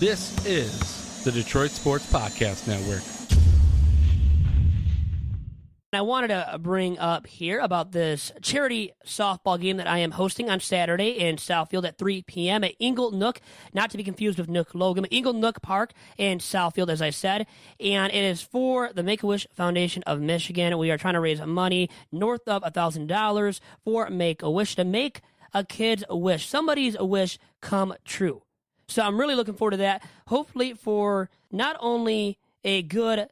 This is the Detroit Sports Podcast Network. I wanted to bring up here about this charity softball game that I am hosting on Saturday in Southfield at 3 p.m. at Ingle Nook, not to be confused with Nook Logan, Ingle Nook Park in Southfield, as I said. And it is for the Make-A-Wish Foundation of Michigan. We are trying to raise money north of $1,000 for Make-A-Wish to make a kid's wish, somebody's wish come true. So I'm really looking forward to that, hopefully for not only a good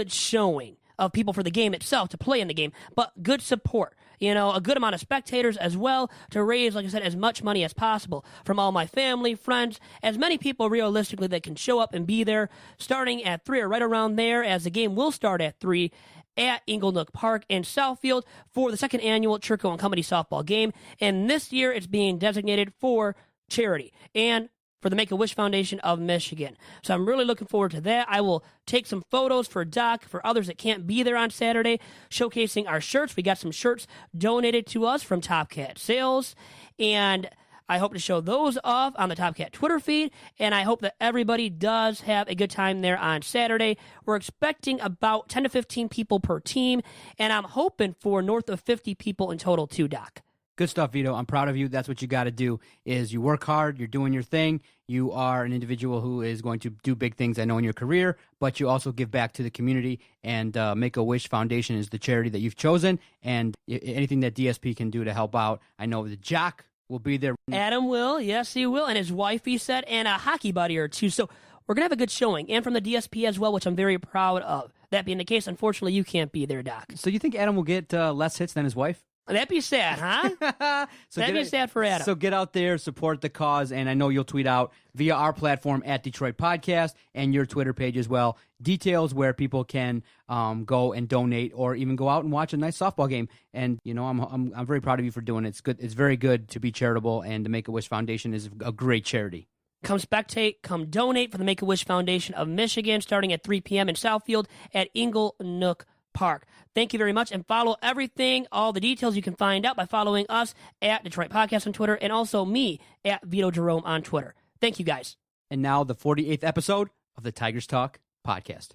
showing of people for the game itself to play in the game, but good support, a good amount of spectators as well to raise, like I said, as much money as possible from all my family, friends, as many people realistically that can show up and be there starting at 3 or right around there, as the game will start at 3 at Ingle Nook Park in Southfield for the second annual Chirco and Company softball game. And this year it's being designated for charity and for the Make-A-Wish Foundation of Michigan. So I'm really looking forward to that. I will take some photos for Doc, for others that can't be there on Saturday, showcasing our shirts. We got some shirts donated to us from Top Cat Sales, and I hope to show those off on the Top Cat Twitter feed, and I hope that everybody does have a good time there on Saturday. We're expecting about 10 to 15 people per team, and I'm hoping for north of 50 people in total too, Doc. Good stuff, Vito. I'm proud of you. That's what you got to do, is you work hard, you're doing your thing. You are an individual who is going to do big things, I know, in your career, but you also give back to the community, and Make-A-Wish Foundation is the charity that you've chosen, and anything that DSP can do to help out. I know the Jock will be there. Adam will, yes, he will, and his wife, he said, and a hockey buddy or two. So we're going to have a good showing, and from the DSP as well, which I'm very proud of. That being the case, unfortunately, you can't be there, Doc. So you think Adam will get less hits than his wife? That'd be sad, huh? That'd be sad for Adam. So get out there, support the cause, and I know you'll tweet out via our platform at Detroit Podcast and your Twitter page as well, details where people can go and donate or even go out and watch a nice softball game. And I'm very proud of you for doing it. It's good. It's very good to be charitable, and the Make-A-Wish Foundation is a great charity. Come spectate, come donate for the Make-A-Wish Foundation of Michigan, starting at 3 p.m. in Southfield at Ingle Nook Park. Thank you very much, and follow everything, all the details you can find out by following us at Detroit Podcast on Twitter, and also me at Vito Jerome on Twitter. Thank you, guys. And now the 48th episode of the Tigers Talk Podcast.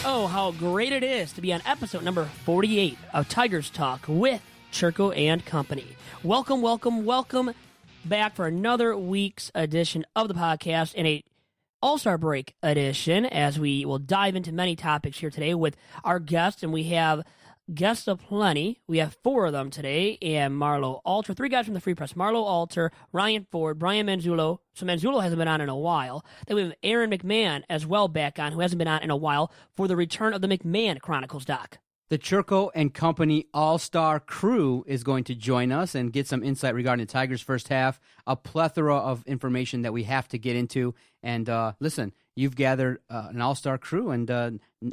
Oh, how great it is to be on episode number 48 of Tigers Talk with Chirco and Company. Welcome, welcome, welcome back for another week's edition of the podcast, and a All-Star Break edition, as we will dive into many topics here today with our guests, and we have guests aplenty. We have 4 of them today, and Marlowe Alter, 3 guys from the Free Press. Marlowe Alter, Ryan Ford, Brian Manzullo. So Manzullo hasn't been on in a while. Then we have Aaron McMann as well back on, who hasn't been on in a while, for the return of the McMann Chronicles, Doc. The Chirco and Company All-Star crew is going to join us and get some insight regarding the Tigers' first half, a plethora of information that we have to get into. And listen, you've gathered an All-Star crew, and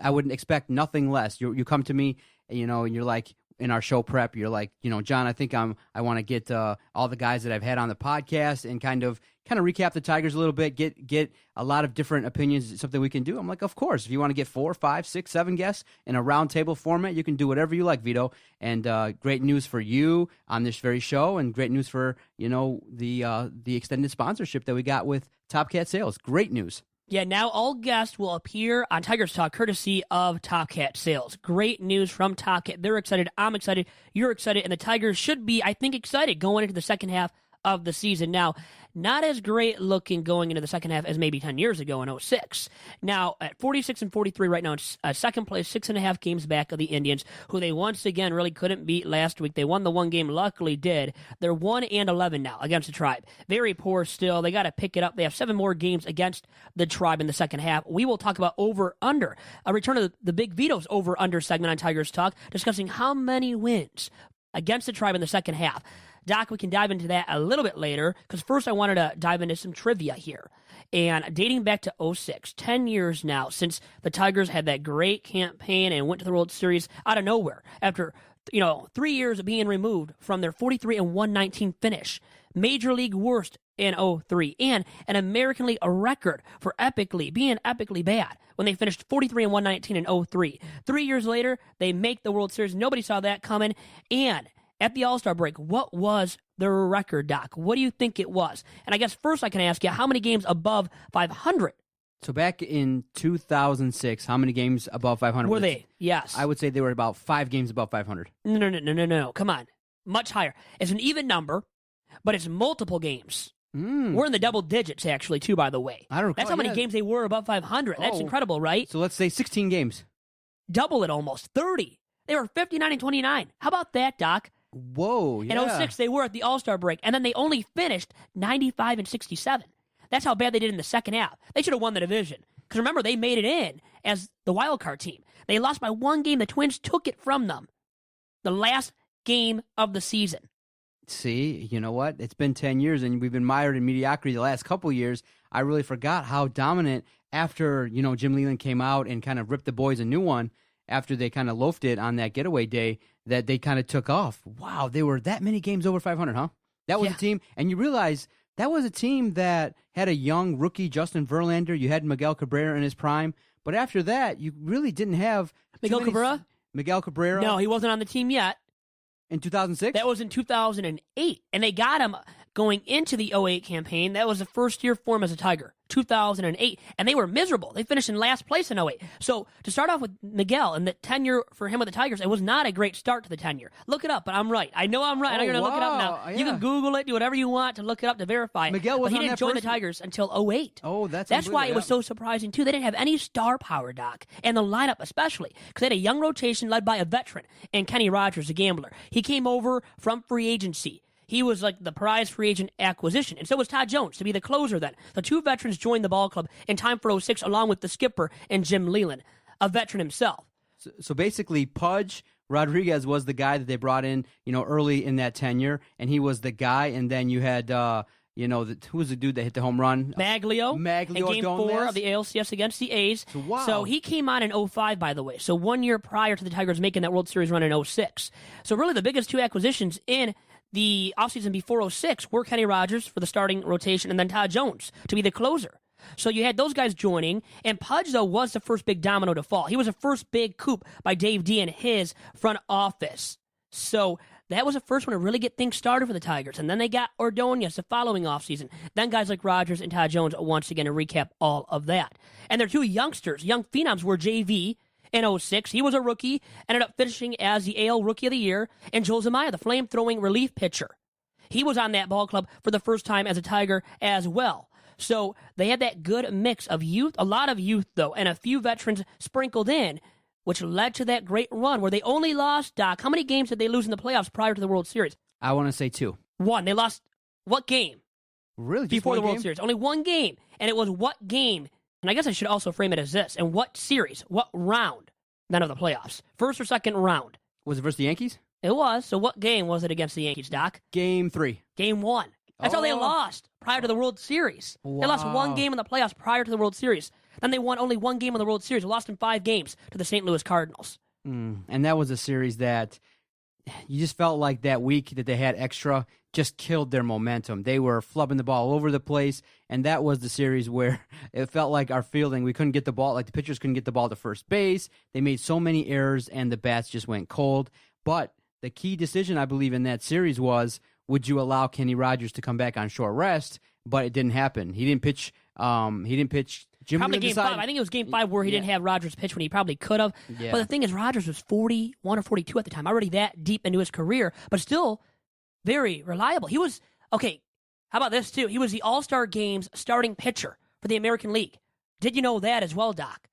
I wouldn't expect nothing less. You come to me, and you're like, in our show prep, you're like, John, I think I want to get all the guys that I've had on the podcast and kind of recap the Tigers a little bit, get a lot of different opinions, something we can do. I'm like, of course, if you want to get 4, 5, 6, 7 guests in a roundtable format, you can do whatever you like, Vito. And great news for you on this very show, and great news for, the extended sponsorship that we got with Top Cat Sales. Great news. Yeah, now all guests will appear on Tigers Talk courtesy of Top Cat Sales. Great news from Top Cat. They're excited. I'm excited. You're excited. And the Tigers should be, I think, excited going into the second half of the season. Now, not as great looking going into the second half as maybe 10 years ago in 06. Now, at 46-43 right now, it's second place, 6.5 games back of the Indians, who they once again really couldn't beat last week. They won the one game, luckily did. They're 1-11 now against the Tribe. Very poor still. They got to pick it up. They have 7 more games against the Tribe in the second half. We will talk about over-under, a return of the Big Vito's over-under segment on Tigers Talk, discussing how many wins against the Tribe in the second half. Doc, we can dive into that a little bit later, because first I wanted to dive into some trivia here. And dating back to 2006, 10 years now since the Tigers had that great campaign and went to the World Series out of nowhere after 3 years of being removed from their 43-119 finish. Major League worst in 2003, and an American League a record for being epically bad when they finished 43-119 in 2003. 3 years later, they make the World Series. Nobody saw that coming. And at the All-Star break, what was their record, Doc? What do you think it was? And I guess first I can ask you, how many games above 500? So back in 2006, how many games above 500 Were they? Yes. I would say they were about 5 games above 500. No. Come on. Much higher. It's an even number, but it's multiple games. We're in the double digits, actually, too, by the way. I don't recall. That's how many games they were above 500. That's incredible, right? So let's say 16 games. Double it almost. 30. They were 59-29. How about that, Doc? Whoa, yeah. In 2006, they were at the All-Star break, and then they only finished 95-67. That's how bad they did in the second half. They should have won the division. Because remember, they made it in as the wild card team. They lost by 1 game. The Twins took it from them. The last game of the season. See, you know what? It's been 10 years, and we've been mired in mediocrity the last couple years. I really forgot how dominant after, Jim Leland came out and kind of ripped the boys a new one after they kind of loafed it on that getaway day, that they kind of took off. Wow, they were that many games over 500, huh? That was a team, and you realize that was a team that had a young rookie, Justin Verlander. You had Miguel Cabrera in his prime, but after that, you really didn't have Miguel Cabrera? No, he wasn't on the team yet. In 2006? That was in 2008, and they got him going into the 2008 campaign. That was the first year for him as a Tiger, 2008, and they were miserable. They finished in last place in 2008. So to start off with Miguel and the tenure for him with the Tigers, it was not a great start to the tenure. Look it up, but I'm right. I know I'm right. I'm going to look it up now. Yeah. You can Google it, do whatever you want to look it up to verify it. Miguel was but he on didn't that join the first Tigers until 2008. Oh, that's why it was so surprising, too. They didn't have any star power, Doc, and the lineup especially, because they had a young rotation led by a veteran, and Kenny Rogers, a gambler. He came over from free agency. He was like the prize free agent acquisition, and so was Todd Jones to be the closer then. The 2 veterans joined the ball club in time for 2006, along with the skipper and Jim Leland, a veteran himself. So basically, Pudge Rodriguez was the guy that they brought in, early in that tenure, and he was the guy, and then you had, who was the dude that hit the home run? Maglio in Game 4 of the ALCS against the A's. So he came on in 2005, by the way. So 1 year prior to the Tigers making that World Series run in 2006. So really the biggest 2 acquisitions in the offseason before 2006 were Kenny Rogers for the starting rotation and then Todd Jones to be the closer. So you had those guys joining, and Pudge, though, was the first big domino to fall. He was the first big coup by Dave D and his front office. So that was the first one to really get things started for the Tigers. And then they got Ordonez the following offseason. Then guys like Rogers and Todd Jones, once again, to recap all of that. And their 2 youngsters, young phenoms, were JV in 2006. He was a rookie, ended up finishing as the AL Rookie of the Year, and Joel Zumaya, the flame-throwing relief pitcher. He was on that ball club for the first time as a Tiger as well. So they had that good mix of youth, a lot of youth, though, and a few veterans sprinkled in, which led to that great run where they only lost, Doc, how many games did they lose in the playoffs prior to the World Series? I want to say 2. 1. They lost what game? Really? Before the World Series. Only 1 game. And it was what game? And I guess I should also frame it as this. And what series? What round? None of the playoffs. First or second round? Was it versus the Yankees? It was. So what game was it against the Yankees, Doc? Game 3. Game 1. That's how they lost prior to the World Series. Wow. They lost 1 game in the playoffs prior to the World Series. Then they won only 1 game in the World Series. They lost in 5 games to the St. Louis Cardinals. And that was a series that you just felt like that week that they had extra just killed their momentum. They were flubbing the ball all over the place, and that was the series where it felt like our fielding, we couldn't get the ball, like the pitchers couldn't get the ball to first base. They made so many errors, and the bats just went cold. But the key decision, I believe, in that series was, would you allow Kenny Rogers to come back on short rest? But it didn't happen. He didn't pitch. Jim probably Game 5. I think it was Game 5 where he didn't have Rogers pitch when he probably could have. Yeah. But the thing is, Rogers was 41 or 42 at the time, already that deep into his career, but still very reliable. He was, okay, how about this too? He was the All-Star Games starting pitcher for the American League. Did you know that as well, Doc?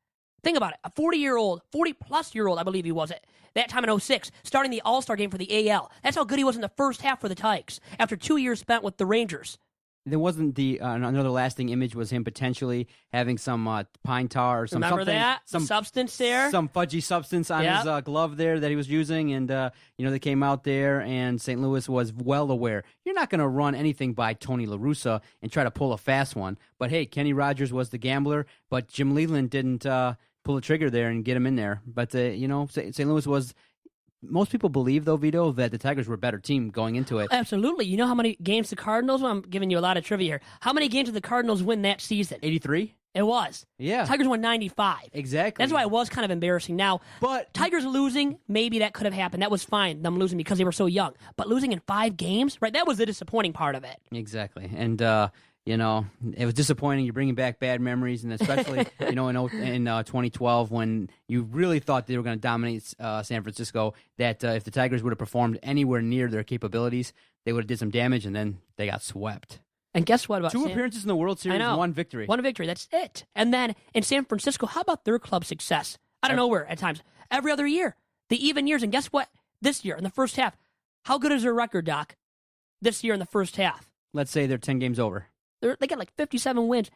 Think about it. A 40-plus-year-old, I believe he was at that time in 2006, starting the All-Star Game for the AL. That's how good he was in the first half for the Tigers after 2 years spent with the Rangers. there wasn't the another lasting image was him potentially having some pine tar or some Remember something, that? some substance there? some fudgy substance on his glove there that he was using, and they came out there, and St. Louis was well aware. You're not going to run anything by Tony La Russa and try to pull a fast one. But hey, Kenny Rogers was the gambler, but Jim Leland didn't pull the trigger there and get him in there. But St. Louis was. Most people believe, though, Vito, that the Tigers were a better team going into it. Absolutely. You know how many games the Cardinals won? I'm giving you a lot of trivia here. How many games did the Cardinals win that season? 83? It was. Yeah. Tigers won 95. Exactly. That's why it was kind of embarrassing. Now, but Tigers losing, maybe that could have happened. That was fine, them losing because they were so young. But losing in 5 games, right, that was the disappointing part of it. Exactly. And, it was disappointing. You're bringing back bad memories, and especially, in 2012 when you really thought they were going to dominate San Francisco, that if the Tigers would have performed anywhere near their capabilities, they would have did some damage, and then they got swept. And guess what about 2 appearances in the World Series, 1 victory. 1 victory, that's it. And then in San Francisco, how about their club success? Out of nowhere at times. Every other year. The even years. And guess what? This year, in the first half, how good is their record, Doc, this year in the first half? Let's say they're 10 games over. They got like 57 wins.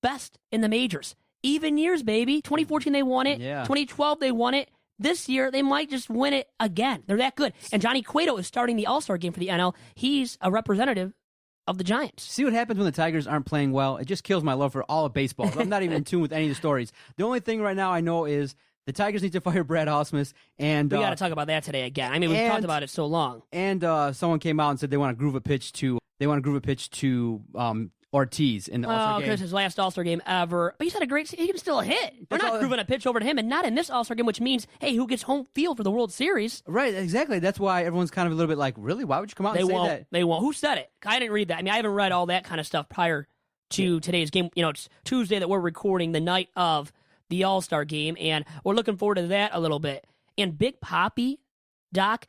Best in the majors. Even years, baby. 2014, they won it. Yeah. 2012, they won it. This year, they might just win it again. They're that good. And Johnny Cueto is starting the All-Star game for the NL. He's a representative of the Giants. See what happens when the Tigers aren't playing well? It just kills my love for all of baseball. I'm not even in tune with any of the stories. The only thing right now I know is the Tigers need to fire Brad Ausmus. And we got to talk about that today again. I mean, we've talked about it so long. And someone came out and said they want to groove a pitch to Ortiz in the All-Star game. Oh, because his last All-Star game ever. But he's had a great season. He can still hit. We're not grooving a pitch over to him, and not in this All-Star game, which means, hey, who gets home field for the World Series? Right, exactly. That's why everyone's kind of a little bit like, really? Why would you come out and say that? They won't. Who said it? I didn't read that. I mean, I haven't read all that kind of stuff prior to today's game. It's Tuesday that we're recording the night of the All-Star game, and we're looking forward to that a little bit. And Big Papi, Doc,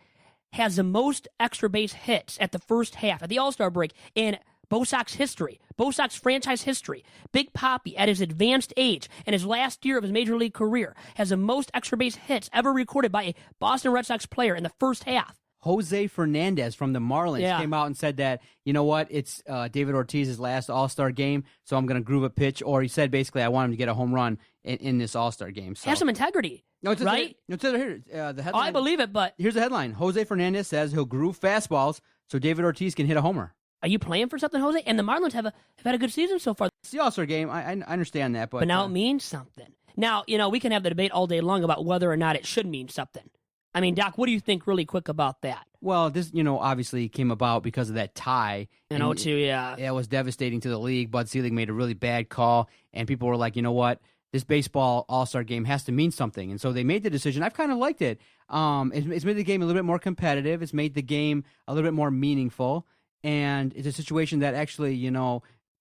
has the most extra base hits at the first half, at the All-Star break, in Bo Sox history, Bo Sox franchise history. Big Papi, at his advanced age and his last year of his major league career, has the most extra base hits ever recorded by a Boston Red Sox player in the first half. Jose Fernandez from the Marlins came out and said that, you know what, it's David Ortiz's last All-Star game, so I'm going to groove a pitch. Or he said basically, I want him to get a home run in this All-Star game. So. Have some integrity. No, it's right? Here. The headline. I believe it, but here's the headline: Jose Fernandez says he'll groove fastballs so David Ortiz can hit a homer. Are you playing for something, Jose? And the Marlins have had a good season so far. It's the All-Star game. I understand that, but now it means something. Now, we can have the debate all day long about whether or not it should mean something. I mean, Doc, what do you think really quick about that? Well, this, obviously came about because of that tie. In 2002, yeah. It was devastating to the league. Bud Selig made a really bad call, and people were like, you know what? This baseball All-Star game has to mean something. And so they made the decision. I've kind of liked it. It's made the game a little bit more competitive. It's made the game a little bit more meaningful. And it's a situation that actually,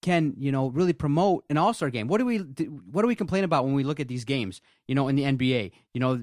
can, really promote an All-Star game. What do we complain about when we look at these games, in the NBA?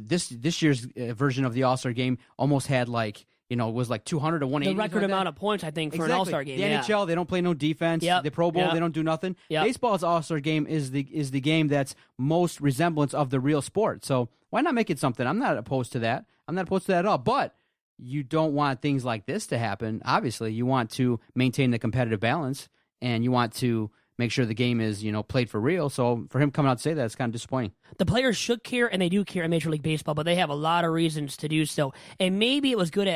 This year's version of the All-Star game almost had was like 200 to 180. The record amount of points, I think, for an All-Star game. The NHL, they don't play no defense. Yep. The Pro Bowl, they don't do nothing. Yep. Baseball's All-Star game is the game that's most resemblance of the real sport. So why not make it something? I'm not opposed to that. I'm not opposed to that at all. But you don't want things like this to happen. Obviously, you want to maintain the competitive balance, and you want to make sure the game is, played for real. So for him coming out to say that, it's kind of disappointing. The players should care, and they do care in Major League Baseball, but they have a lot of reasons to do so. And maybe it was good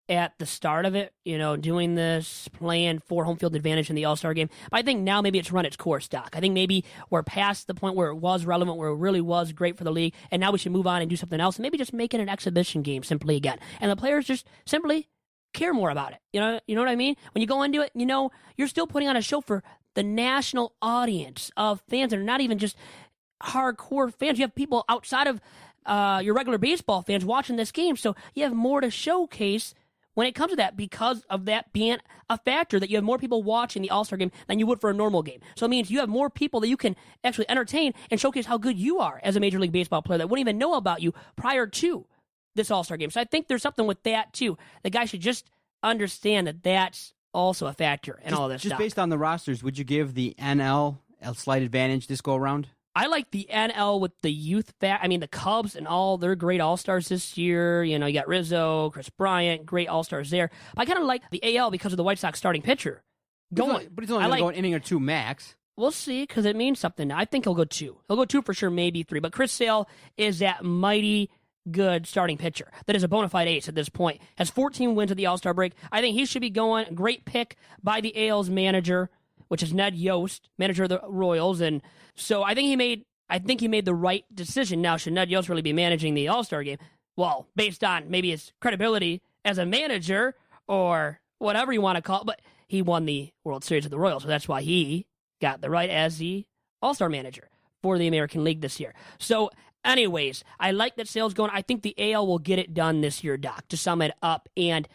at the start of it, doing this, playing for home field advantage in the All-Star game. But I think now maybe it's run its course, Doc. I think maybe we're past the point where it was relevant, where it really was great for the league, and now we should move on and do something else, and maybe just make it an exhibition game simply again. And the players just simply care more about it. You know what I mean? When you go into it, you're still putting on a show for the national audience of fans that are not even just hardcore fans. You have people outside of your regular baseball fans watching this game, so you have more to showcase when it comes to that, because of that being a factor, that you have more people watching the All-Star game than you would for a normal game. So it means you have more people that you can actually entertain and showcase how good you are as a Major League Baseball player that wouldn't even know about you prior to this All-Star game. So I think there's something with that, too. The guy should just understand that that's also a factor in all this stuff. Just based on the rosters, would you give the NL a slight advantage this go-around? I like the NL with the youth the Cubs and all their great All-Stars this year. You got Rizzo, Chris Bryant, great All-Stars there. But I kind of like the AL because of the White Sox starting pitcher going. But he's only going to go an inning or two max. We'll see, because it means something. I think he'll go 2. He'll go 2 for sure, maybe 3. But Chris Sale is that mighty good starting pitcher that is a bona fide ace at this point. Has 14 wins at the All-Star break. I think he should be going. Great pick by the AL's manager, which is Ned Yost, manager of the Royals. And so I think he made the right decision. Now, should Ned Yost really be managing the All-Star game? Well, based on maybe his credibility as a manager or whatever you want to call it, but he won the World Series of the Royals, so that's why he got the right as the All-Star manager for the American League this year. So, anyways, I like that Sale's going. I think the AL will get it done this year, Doc, to sum it up. And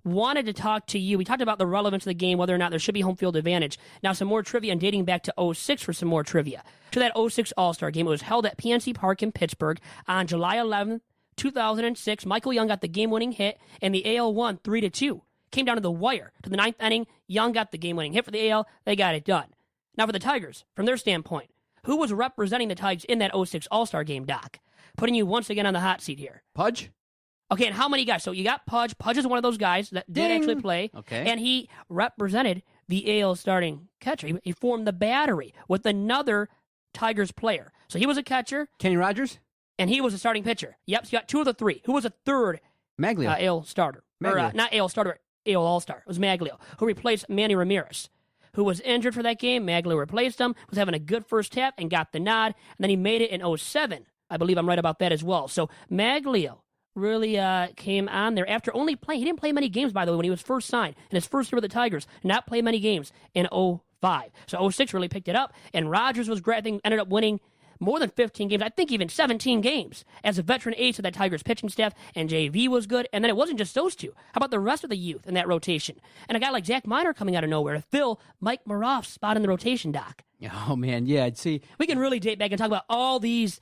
wanted to talk to you. We talked about the relevance of the game, whether or not there should be home field advantage. Now, some more trivia and dating back to 06 for some more trivia. To that 06 All-Star game, it was held at PNC Park in Pittsburgh on July 11th, 2006. Michael Young got the game-winning hit, and the AL won 3-2. Came down to the wire. To the 9th inning, Young got the game-winning hit for the AL. They got it done. Now for the Tigers, from their standpoint, who was representing the Tigers in that 06 All-Star game, Doc? Putting you once again on the hot seat here. Pudge? Okay, and how many guys? So you got Pudge. Pudge is one of those guys that did actually play. Okay. And he represented the AL starting catcher. He formed the battery with another Tigers player. So he was a catcher. Kenny Rogers? And he was a starting pitcher. Yep, so you got 2 of the 3. Who was a third Maglio. AL starter? Maglio. Or not AL starter, AL All-Star. It was Maglio, who replaced Manny Ramirez, who was injured for that game. Maglio replaced him, was having a good first half, and got the nod. And then he made it in 07. I believe I'm right about that as well. So Maglio really came on there after only playing. He didn't play many games, by the way, when he was first signed. In his first year with the Tigers, not play many games in 05. So 06 really picked it up, and Rogers was great. I think ended up winning more than 15 games, I think even 17 games as a veteran ace of that Tigers pitching staff, and JV was good. And then it wasn't just those two. How about the rest of the youth in that rotation? And a guy like Zach Miner coming out of nowhere to fill Mike Maroff's spot in the rotation, Doc. Oh, man, yeah. See, we can really date back and talk about all these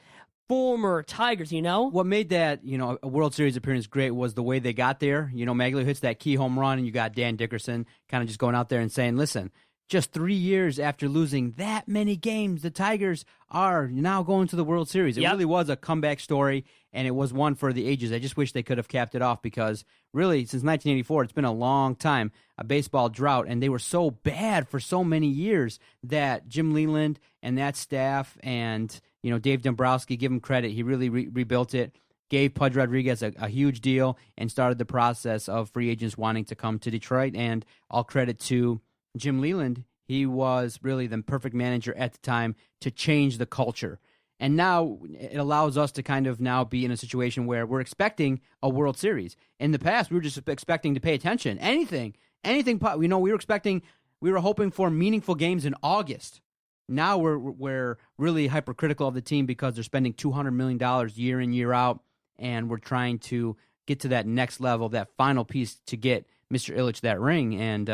former Tigers, you know? What made that, a World Series appearance great was the way they got there. Maglio hits that key home run, and you got Dan Dickerson kind of just going out there and saying, listen, just 3 years after losing that many games, the Tigers are now going to the World Series. It really was a comeback story, and it was one for the ages. I just wish they could have capped it off because, really, since 1984, it's been a long time, a baseball drought, and they were so bad for so many years that Jim Leland and that staff and, Dave Dombrowski, give him credit, he really rebuilt it, gave Pudge Rodriguez a huge deal, and started the process of free agents wanting to come to Detroit, and all credit to Jim Leland. He was really the perfect manager at the time to change the culture. And now it allows us to kind of now be in a situation where we're expecting a World Series. In the past, we were just expecting to pay attention. Anything. We were hoping for meaningful games in August. Now we're really hypercritical of the team because they're spending $200 million year in, year out, and we're trying to get to that next level, that final piece to get Mr. Ilitch that ring, and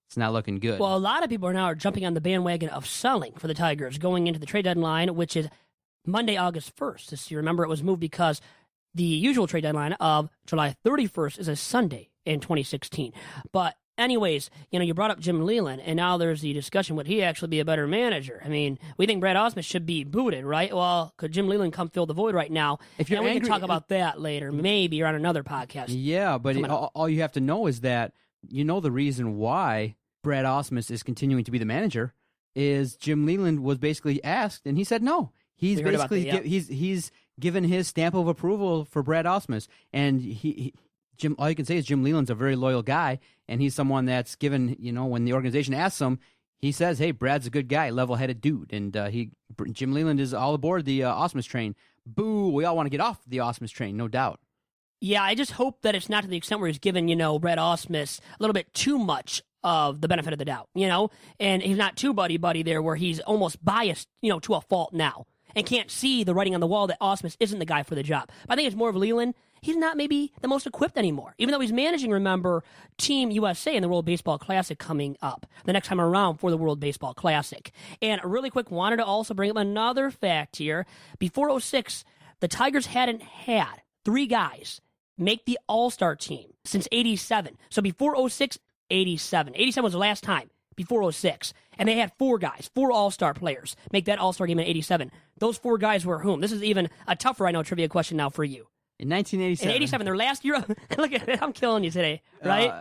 it's not looking good. Well, a lot of people are jumping on the bandwagon of selling for the Tigers going into the trade deadline, which is Monday, August 1st. This year, remember, it was moved because the usual trade deadline of July 31st is a Sunday in 2016. But anyways, you brought up Jim Leland, and now there's the discussion, would he actually be a better manager? I mean, we think Brad Ausmus should be booted, right? Well, could Jim Leland come fill the void right now? If you're we angry, can talk about that later, maybe, or on another podcast. Yeah, but all you have to know is that the reason why Brad Ausmus is continuing to be the manager is Jim Leland was basically asked, and he said no. He's basically he's given his stamp of approval for Brad Ausmus, and Jim. All you can say is Jim Leland's a very loyal guy, and he's someone that's given. When the organization asks him, he says, "Hey, Brad's a good guy, level-headed dude," and Jim Leland is all aboard the Ausmus train. Boo! We all want to get off the Ausmus train, no doubt. Yeah, I just hope that it's not to the extent where he's given Brad Ausmus a little bit too much of the benefit of the doubt, and he's not too buddy there where he's almost biased, to a fault now and can't see the writing on the wall that Ausmus isn't the guy for the job. But I think it's more of Leland. He's not maybe the most equipped anymore, even though he's managing, remember, Team USA in the World Baseball Classic coming up the next time around for the World Baseball Classic. And really quick, wanted to also bring up another fact here. Before 06, the Tigers hadn't had 3 guys make the All-Star team since 87. So before 06, 87. 87 was the last time before 06. And they had 4 guys, 4 All-Star players, make that All-Star game in 87. Those 4 guys were whom? This is even a tougher, trivia question now for you. In 1987. In 87, their last year. Look at it. I'm killing you today, right?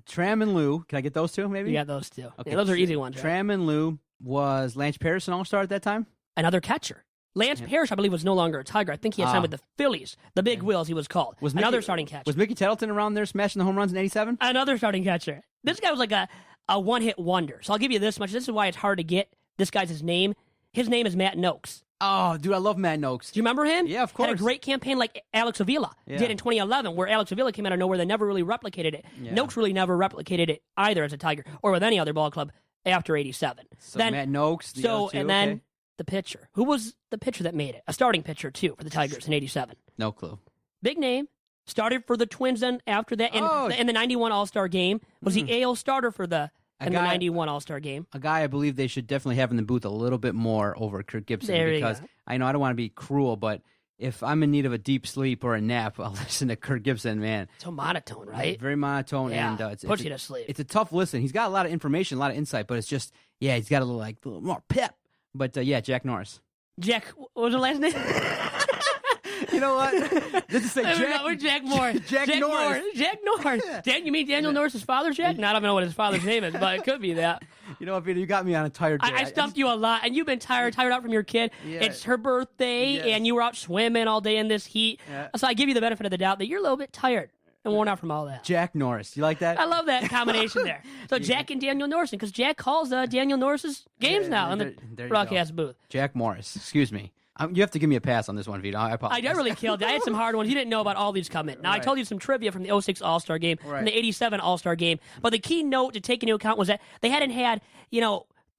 Tram and Lou. Can I get those two, maybe? You got those two. Okay. Yeah, those are easy ones. Right? Tram and Lou. Was Lance Parrish an all-star at that time? Another catcher. Lance Parrish, I believe, was no longer a Tiger. I think he had signed with the Phillies. The Big Wheels, he was called. Another starting catcher. Was Mickey Tettleton around there smashing the home runs in 87? Another starting catcher. This guy was like a one-hit wonder. So I'll give you this much. This is why it's hard to get this guy's name. His name is Matt Noakes. Oh, dude, I love Matt Noakes. Do you remember him? Yeah, of course. Had a great campaign like Alex Avila did in 2011, where Alex Avila came out of nowhere. They never really replicated it. Yeah. Noakes really never replicated it either as a Tiger or with any other ball club after 87. So then, Matt Noakes. Then the pitcher. Who was the pitcher that made it? A starting pitcher, too, for the Tigers in 87. No clue. Big name. Started for the Twins then after that. In the 91 All-Star game. Was the AL starter for the 91 All-Star game. A guy I believe they should definitely have in the booth a little bit more over Kirk Gibson. There because I know I don't want to be cruel, but if I'm in need of a deep sleep or a nap, I'll listen to Kirk Gibson, man. So monotone, right? Very monotone. Yeah, and puts you to sleep. It's a tough listen. He's got a lot of information, a lot of insight, but it's just, he's got a little more pep. But, Jack Norris. Jack, what was the last name? You know what? This is Jack Morris. Jack Norris. Jack Norris. You mean Daniel Norris's father, Jack? No, I don't know what his father's name is, but it could be that. You know what, Vito? You got me on a tired day. I stumped you a lot, and you've been tired out from your kid. Yeah. It's her birthday, and you were out swimming all day in this heat. Yeah. So I give you the benefit of the doubt that you're a little bit tired and worn out from all that. Jack Norris. You like that? I love that combination there. So Jack and Daniel Norris, because Jack calls Daniel Norris's games now in the broadcast booth. Jack Morris. Excuse me. You have to give me a pass on this one, Vito. I apologize. I really killed you. I had some hard ones. You didn't know about all these coming. Now, I told you some trivia from the 06 All-Star game, from the 87 All-Star game. But the key note to take into account was that they hadn't had,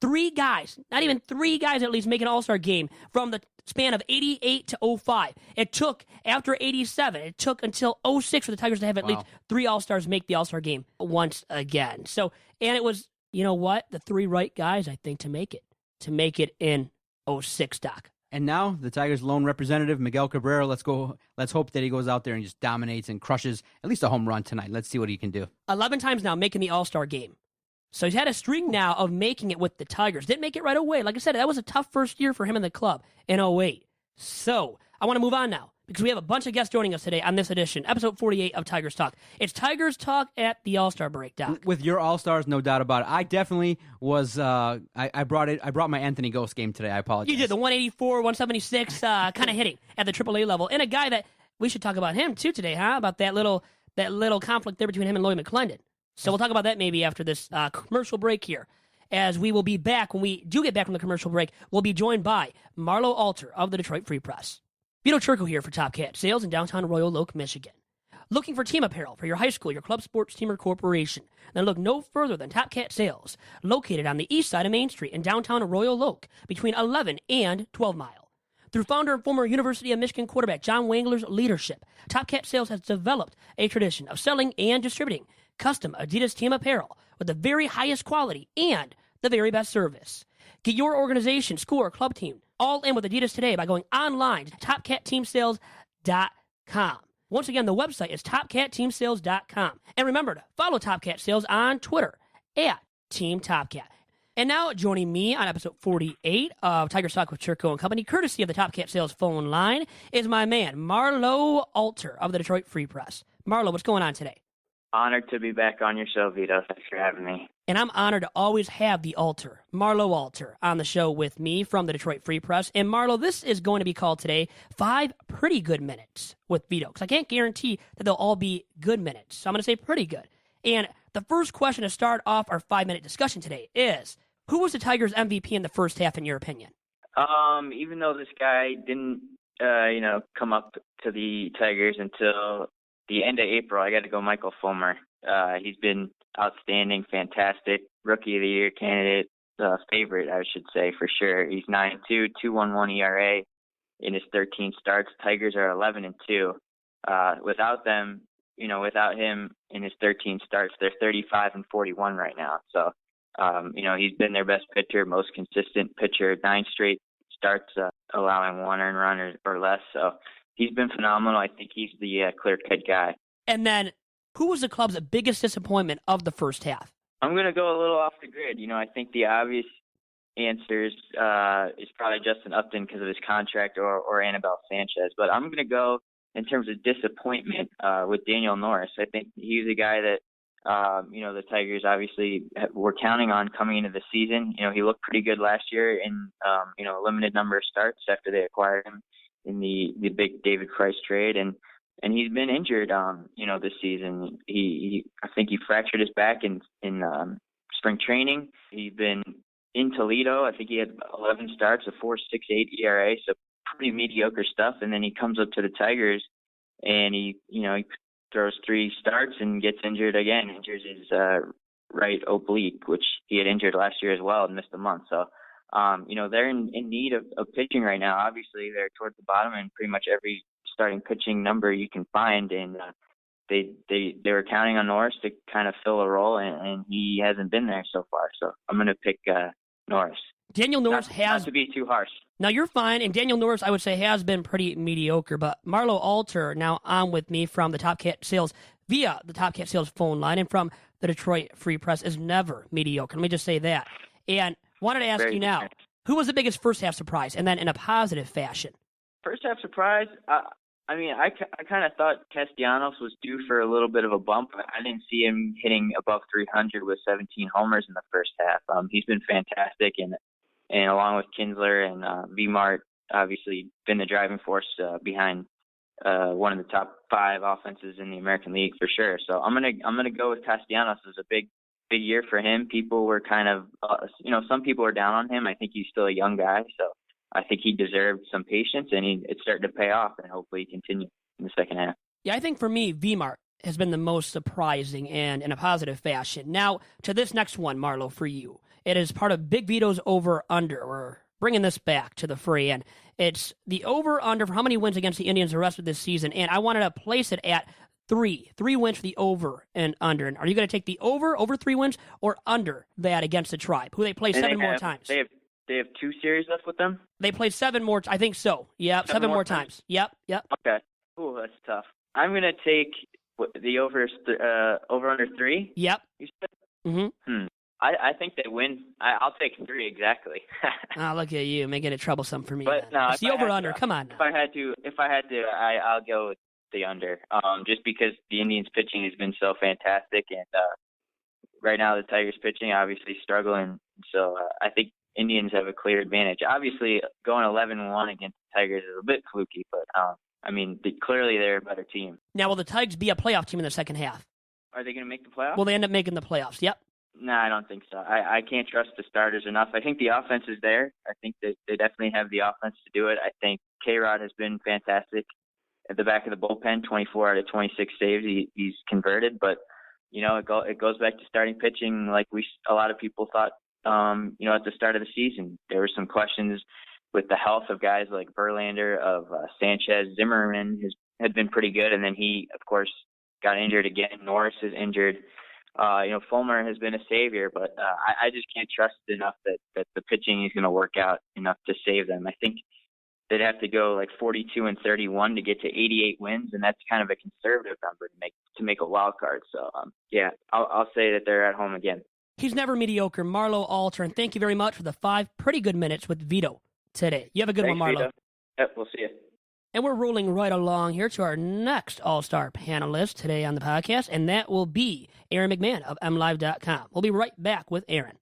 three guys, not even three guys at least, make an All-Star game from the span of 88 to 05. It took, after 87, it took until 06 for the Tigers to have at least three All-Stars make the All-Star game once again. So, and it was, the three right guys, I think, to make it in 06, Doc. And now the Tigers' lone representative, Miguel Cabrera. Let's hope that he goes out there and just dominates and crushes at least a home run tonight. Let's see what he can do. 11 times now making the All-Star game. So he's had a streak now of making it with the Tigers. Didn't make it right away. Like I said, that was a tough first year for him in the club in 08. So I want to move on now because we have a bunch of guests joining us today on this edition, episode 48 of Tigers Talk. It's Tigers Talk at the All-Star break, Doc. With your All-Stars, no doubt about it. I definitely was, I brought my Anthony Ghost game today. I apologize. You did the 184, 176 kind of hitting at the AAA level. And a guy that we should talk about him too today, huh? About that little conflict there between him and Lloyd McClendon. So we'll talk about that maybe after this commercial break here. As we will be back, when we do get back from the commercial break, we'll be joined by Marlowe Alter of the Detroit Free Press. Vito Chirco here for Top Cat Sales in downtown Royal Oak, Michigan. Looking for team apparel for your high school, your club, sports team, or corporation? Then look no further than Top Cat Sales, located on the east side of Main Street in downtown Royal Oak, between 11 and 12 Mile. Through founder and former University of Michigan quarterback John Wangler's leadership, Top Cat Sales has developed a tradition of selling and distributing custom Adidas team apparel with the very highest quality and the very best service. Get your organization, school, or club team all in with Adidas today by going online to TopCatTeamSales.com. Once again, the website is TopCatTeamSales.com. And remember to follow Top Cat Sales on Twitter at Team Top Cat. And now joining me on episode 48 of Tiger Talk with Chirco and Company, courtesy of the Top Cat Sales phone line, is my man, Marlowe Alter of the Detroit Free Press. Marlowe, what's going on today? Honored to be back on your show, Vito. Thanks for having me. And I'm honored to always have the Alter, Marlowe Alter, on the show with me from the Detroit Free Press. And Marlowe, this is going to be called today 5 Pretty Good Minutes with Vito, because I can't guarantee that they'll all be good minutes. So I'm going to say pretty good. And the first question to start off our 5-minute discussion today is, who was the Tigers' MVP in the first half, in your opinion? Even though this guy didn't, come up to the Tigers until the end of April, I got to go Michael Fulmer. He's been outstanding, fantastic, Rookie of the Year candidate, favorite, I should say, for sure. He's 9.2, 2.11 ERA in his 13 starts. Tigers are 11-2. Without him in his 13 starts, they're 35-41 right now. So, he's been their best pitcher, most consistent pitcher, 9 straight starts, allowing 1 earned run or less. So he's been phenomenal. I think he's the clear-cut guy. And then, who was the club's biggest disappointment of the first half? I'm going to go a little off the grid. I think the obvious answer is probably Justin Upton because of his contract or Anibal Sanchez. But I'm going to go in terms of disappointment with Daniel Norris. I think he's a guy that the Tigers obviously were counting on coming into the season. He looked pretty good last year in a limited number of starts after they acquired him in the big David Price trade, and he's been injured this season. I think he fractured his back in spring training. He's been in Toledo. I think he had 11 starts, a 4.68 ERA, so pretty mediocre stuff. And then he comes up to the Tigers, and he throws 3 starts and gets injured again. Injures his right oblique, which he had injured last year as well, and missed a month. So, they're in need of pitching right now. Obviously, they're towards the bottom in pretty much every starting pitching number you can find, and they were counting on Norris to kind of fill a role, and he hasn't been there so far. So I'm going to pick Norris. Daniel Norris not to be too harsh. Now, you're fine, and Daniel Norris, I would say, has been pretty mediocre, but Marlowe Alter now on with me from the Top Cat Sales via the Top Cat Sales phone line and from the Detroit Free Press is never mediocre. Let me just say that. And wanted to ask you now, who was the biggest first-half surprise, and then in a positive fashion? First-half surprise, I kind of thought Castellanos was due for a little bit of a bump. I didn't see him hitting above 300 with 17 homers in the first half. He's been fantastic, and along with Kinsler and V-Mart, obviously been the driving force behind one of the top 5 offenses in the American League for sure. So I'm gonna go with Castellanos. It was a big year for him. People were kind of some people were down on him. I think he's still a young guy, so I think he deserved some patience, and it's starting to pay off, and hopefully continue in the second half. Yeah, I think for me, V-Mart has been the most surprising and in a positive fashion. Now, to this next one, Marlowe, for you. It is part of Big Vito's over-under. We're bringing this back to the fray, and it's the over-under for how many wins against the Indians the rest of this season, and I wanted to place it at 3. 3 wins for the over and under. And are you going to take the over 3 wins, or under that against the Tribe, who they play 7 more times? They have 2 series left with them? They played 7 more. I think so. Yep, 7 more times. Yep. Okay. Ooh, that's tough. I'm going to take the over under 3. Yep. You said? Mm-hmm. I think they win. I'll take 3 exactly. Oh, look at you making it troublesome for me. But no, it's the over under. Come on. If I had to, I'll go with the under. Just because the Indians pitching has been so fantastic, and right now the Tigers pitching obviously struggling. So I think Indians have a clear advantage. Obviously, going 11-1 against the Tigers is a bit fluky, but clearly they're a better team. Now, will the Tigers be a playoff team in the second half? Are they going to make the playoffs? Will they end up making the playoffs? Yep. No, I don't think so. I can't trust the starters enough. I think the offense is there. I think that they definitely have the offense to do it. I think K-Rod has been fantastic at the back of the bullpen. 24 out of 26 saves he's converted, but it goes back to starting pitching. Like a lot of people thought, at the start of the season, there were some questions with the health of guys like Verlander, of Sanchez. Zimmerman had been pretty good, and then he, of course, got injured again. Norris is injured. Fulmer has been a savior, but I just can't trust enough that the pitching is going to work out enough to save them. I think they'd have to go like 42-31 to get to 88 wins, and that's kind of a conservative number to make a wild card. So, I'll say that they're at home again. He's never mediocre, Marlowe Alter, and thank you very much for the 5 pretty good minutes with Vito today. You have a good one, Marlowe. Vito. Yep, we'll see you. And we're rolling right along here to our next All-Star panelist today on the podcast, and that will be Aaron McMann of MLive.com. We'll be right back with Aaron.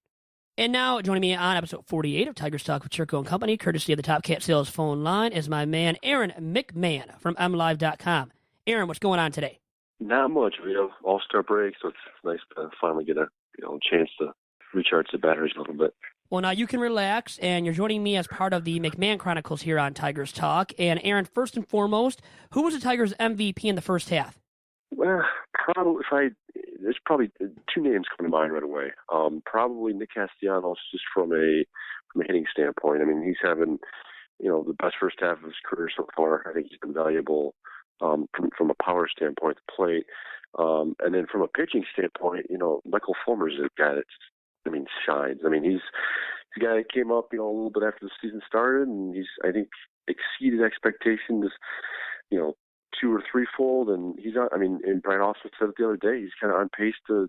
And now, joining me on episode 48 of Tigers Talk with Chirco and Company, courtesy of the Top Cat Sales phone line, is my man Aaron McMann from MLive.com. Aaron, what's going on today? Not much, All-Star break, so it's nice to finally get a chance to recharge the batteries a little bit. Well, now you can relax, and you're joining me as part of the McMann Chronicles here on Tigers Talk. And Aaron, first and foremost, who was the Tigers' MVP in the first half? Well, there's probably 2 names come to mind right away. Probably Nick Castellanos, just from a hitting standpoint. I mean, he's having the best first half of his career so far. I think he's been valuable from a power standpoint to plate. And then from a pitching standpoint, Michael Fulmer's a guy that shines. I mean, he's a guy that came up, a little bit after the season started, and he's, I think, exceeded expectations, 2 or 3-fold. And and Brian Austin said it the other day, he's kind of on pace to,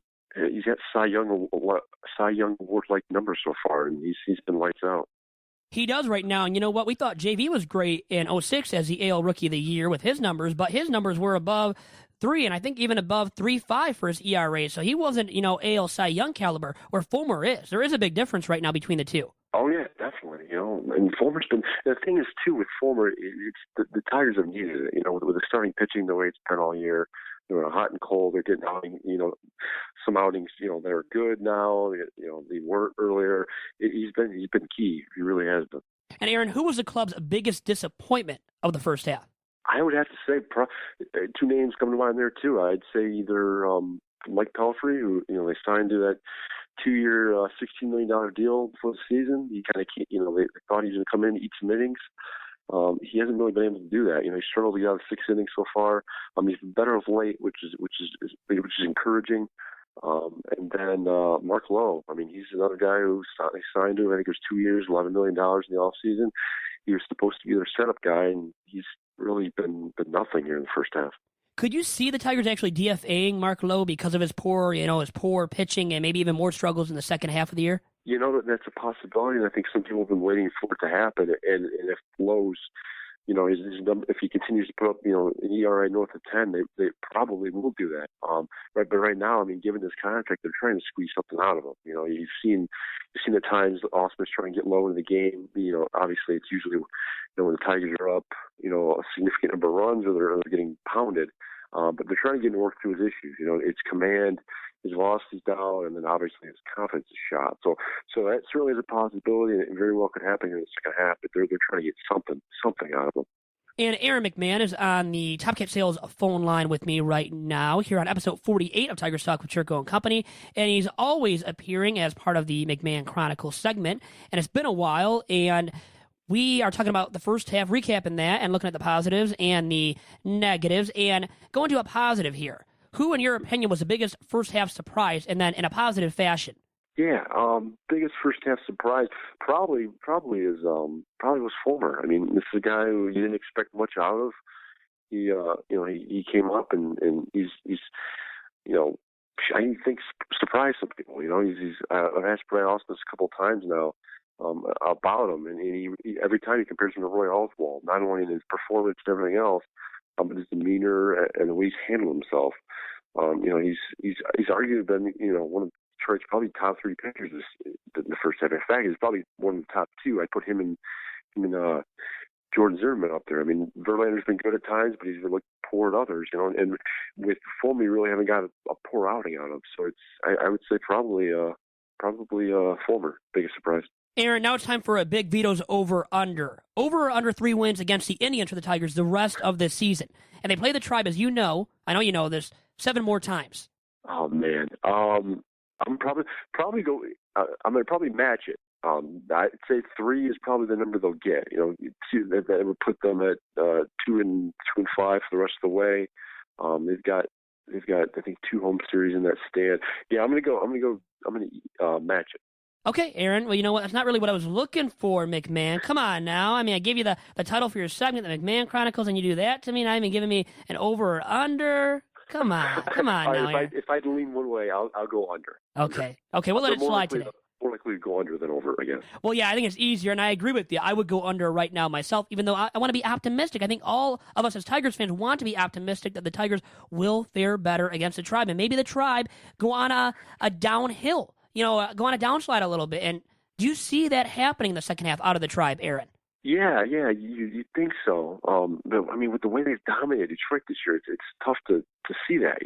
he's got Cy Young Award-like numbers so far, and he's been lights out. He does right now, and you know what? We thought JV was great in '06 as the AL Rookie of the Year with his numbers, but his numbers were above 3, and I think even above 3.5 for his ERA. So he wasn't, AL Cy Young caliber where Fulmer is. There is a big difference right now between the two. Oh yeah, definitely. And Fulmer's been. The thing is too with Fulmer, it's the Tigers have needed it. With the starting pitching the way it's been all year. Hot and cold. They're getting outing, some outings, that are good now. They weren't earlier. He's been key. He really has been. And Aaron, who was the club's biggest disappointment of the first half? I would have to say two names come to mind there too. I'd say either Mike Pelfrey, who they signed to that 2-year, $16 million deal before the season. He kind of, they thought he was going to come in and eat some innings. He hasn't really been able to do that. He struggled to get out of 6 innings so far. He's been better of late, which is encouraging. And then Mark Lowe. He's another guy who signed to, I think it was 2 years, $11 million in the offseason. He was supposed to be their setup guy, and he's really been nothing here in the first half. Could you see the Tigers actually DFAing Mark Lowe because of his poor pitching and maybe even more struggles in the second half of the year? That's a possibility, and I think some people have been waiting for it to happen. And if Lowe's, his number, if he continues to put up, an ERA north of 10, they probably will do that. Right, but right now, given this contract, they're trying to squeeze something out of him. You've seen at times Austin's trying to get Lowe into the game. Obviously it's usually when the Tigers are up, a significant number of runs or they're getting pounded. But they're trying to get him to work through his issues. It's command, his velocity's down, and then obviously his confidence is shot. So that certainly is a possibility, and it very well could happen in the second half. But they're trying to get something out of him. And Aaron McMann is on the Top Cat Sales phone line with me right now here on episode 48 of Tigers Talk with Chirco and Company. And he's always appearing as part of the McMann Chronicles segment. And it's been a while, and we are talking about the first half, recapping that and looking at the positives and the negatives. And going to a positive here. Who, in your opinion, was the biggest first half surprise, and then in a positive fashion? Yeah, biggest first half surprise probably was Fulmer. This is a guy who you didn't expect much out of. He came up and he's I think surprised some people. I've asked Brian Austin a couple of times now about him, and he every time he compares him to Roy Oswalt, not only in his performance and everything else, but his demeanor and the way he's handled himself. He's arguably been one of Detroit's probably top 3 pitchers in the first half. In fact, he's probably one of the top 2. I put him and Jordan Zimmerman up there. Verlander's been good at times, but he's been poor at others. And with Fulmer, you really haven't got a poor outing out of him. So I would say probably Fulmer, biggest surprise. Aaron, now it's time for a big Vito's over-under. Over or under 3 wins against the Indians for the Tigers the rest of this season. And they play the Tribe, as you know, I know you know this, 7 more times. Oh, man. I'm probably go. I'm going to probably match it. I'd say 3 is probably the number they'll get. That would put them at 2 and 5 for the rest of the way. They've got I think 2 home series in that stand. Yeah, I'm going to match it. Okay, Aaron. Well, you know what? That's not really what I was looking for, McMann. Come on now. I gave you the title for your segment, the McMann Chronicles, and you do that to me, not even giving me an over or under. Come on now, Aaron. If I lean one way, I'll go under. Okay, we'll let it slide today. More likely to go under than over, I guess. Well, yeah, I think it's easier, and I agree with you. I would go under right now myself, even though I want to be optimistic. I think all of us as Tigers fans want to be optimistic that the Tigers will fare better against the Tribe, and maybe the Tribe go on a downhill. Go on a downslide a little bit. And do you see that happening in the second half out of the Tribe, Aaron? Yeah, you think so. But with the way they've dominated Detroit this year, it's tough to see that.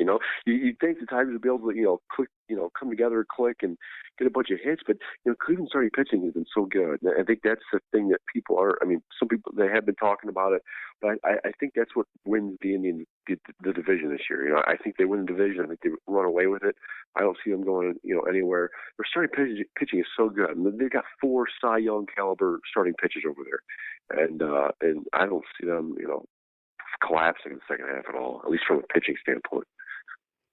You think the Tigers would be able to click, come together, click, and get a bunch of hits. But Cleveland's starting pitching has been so good. And I think that's the thing that people are. Some people they have been talking about it, but I think that's what wins the Indians the division this year. I think they win the division. I think they run away with it. I don't see them going anywhere. Their starting pitching is so good. They've got 4 Cy Young caliber starting pitchers over there, and I don't see them collapsing in the second half at all, at least from a pitching standpoint.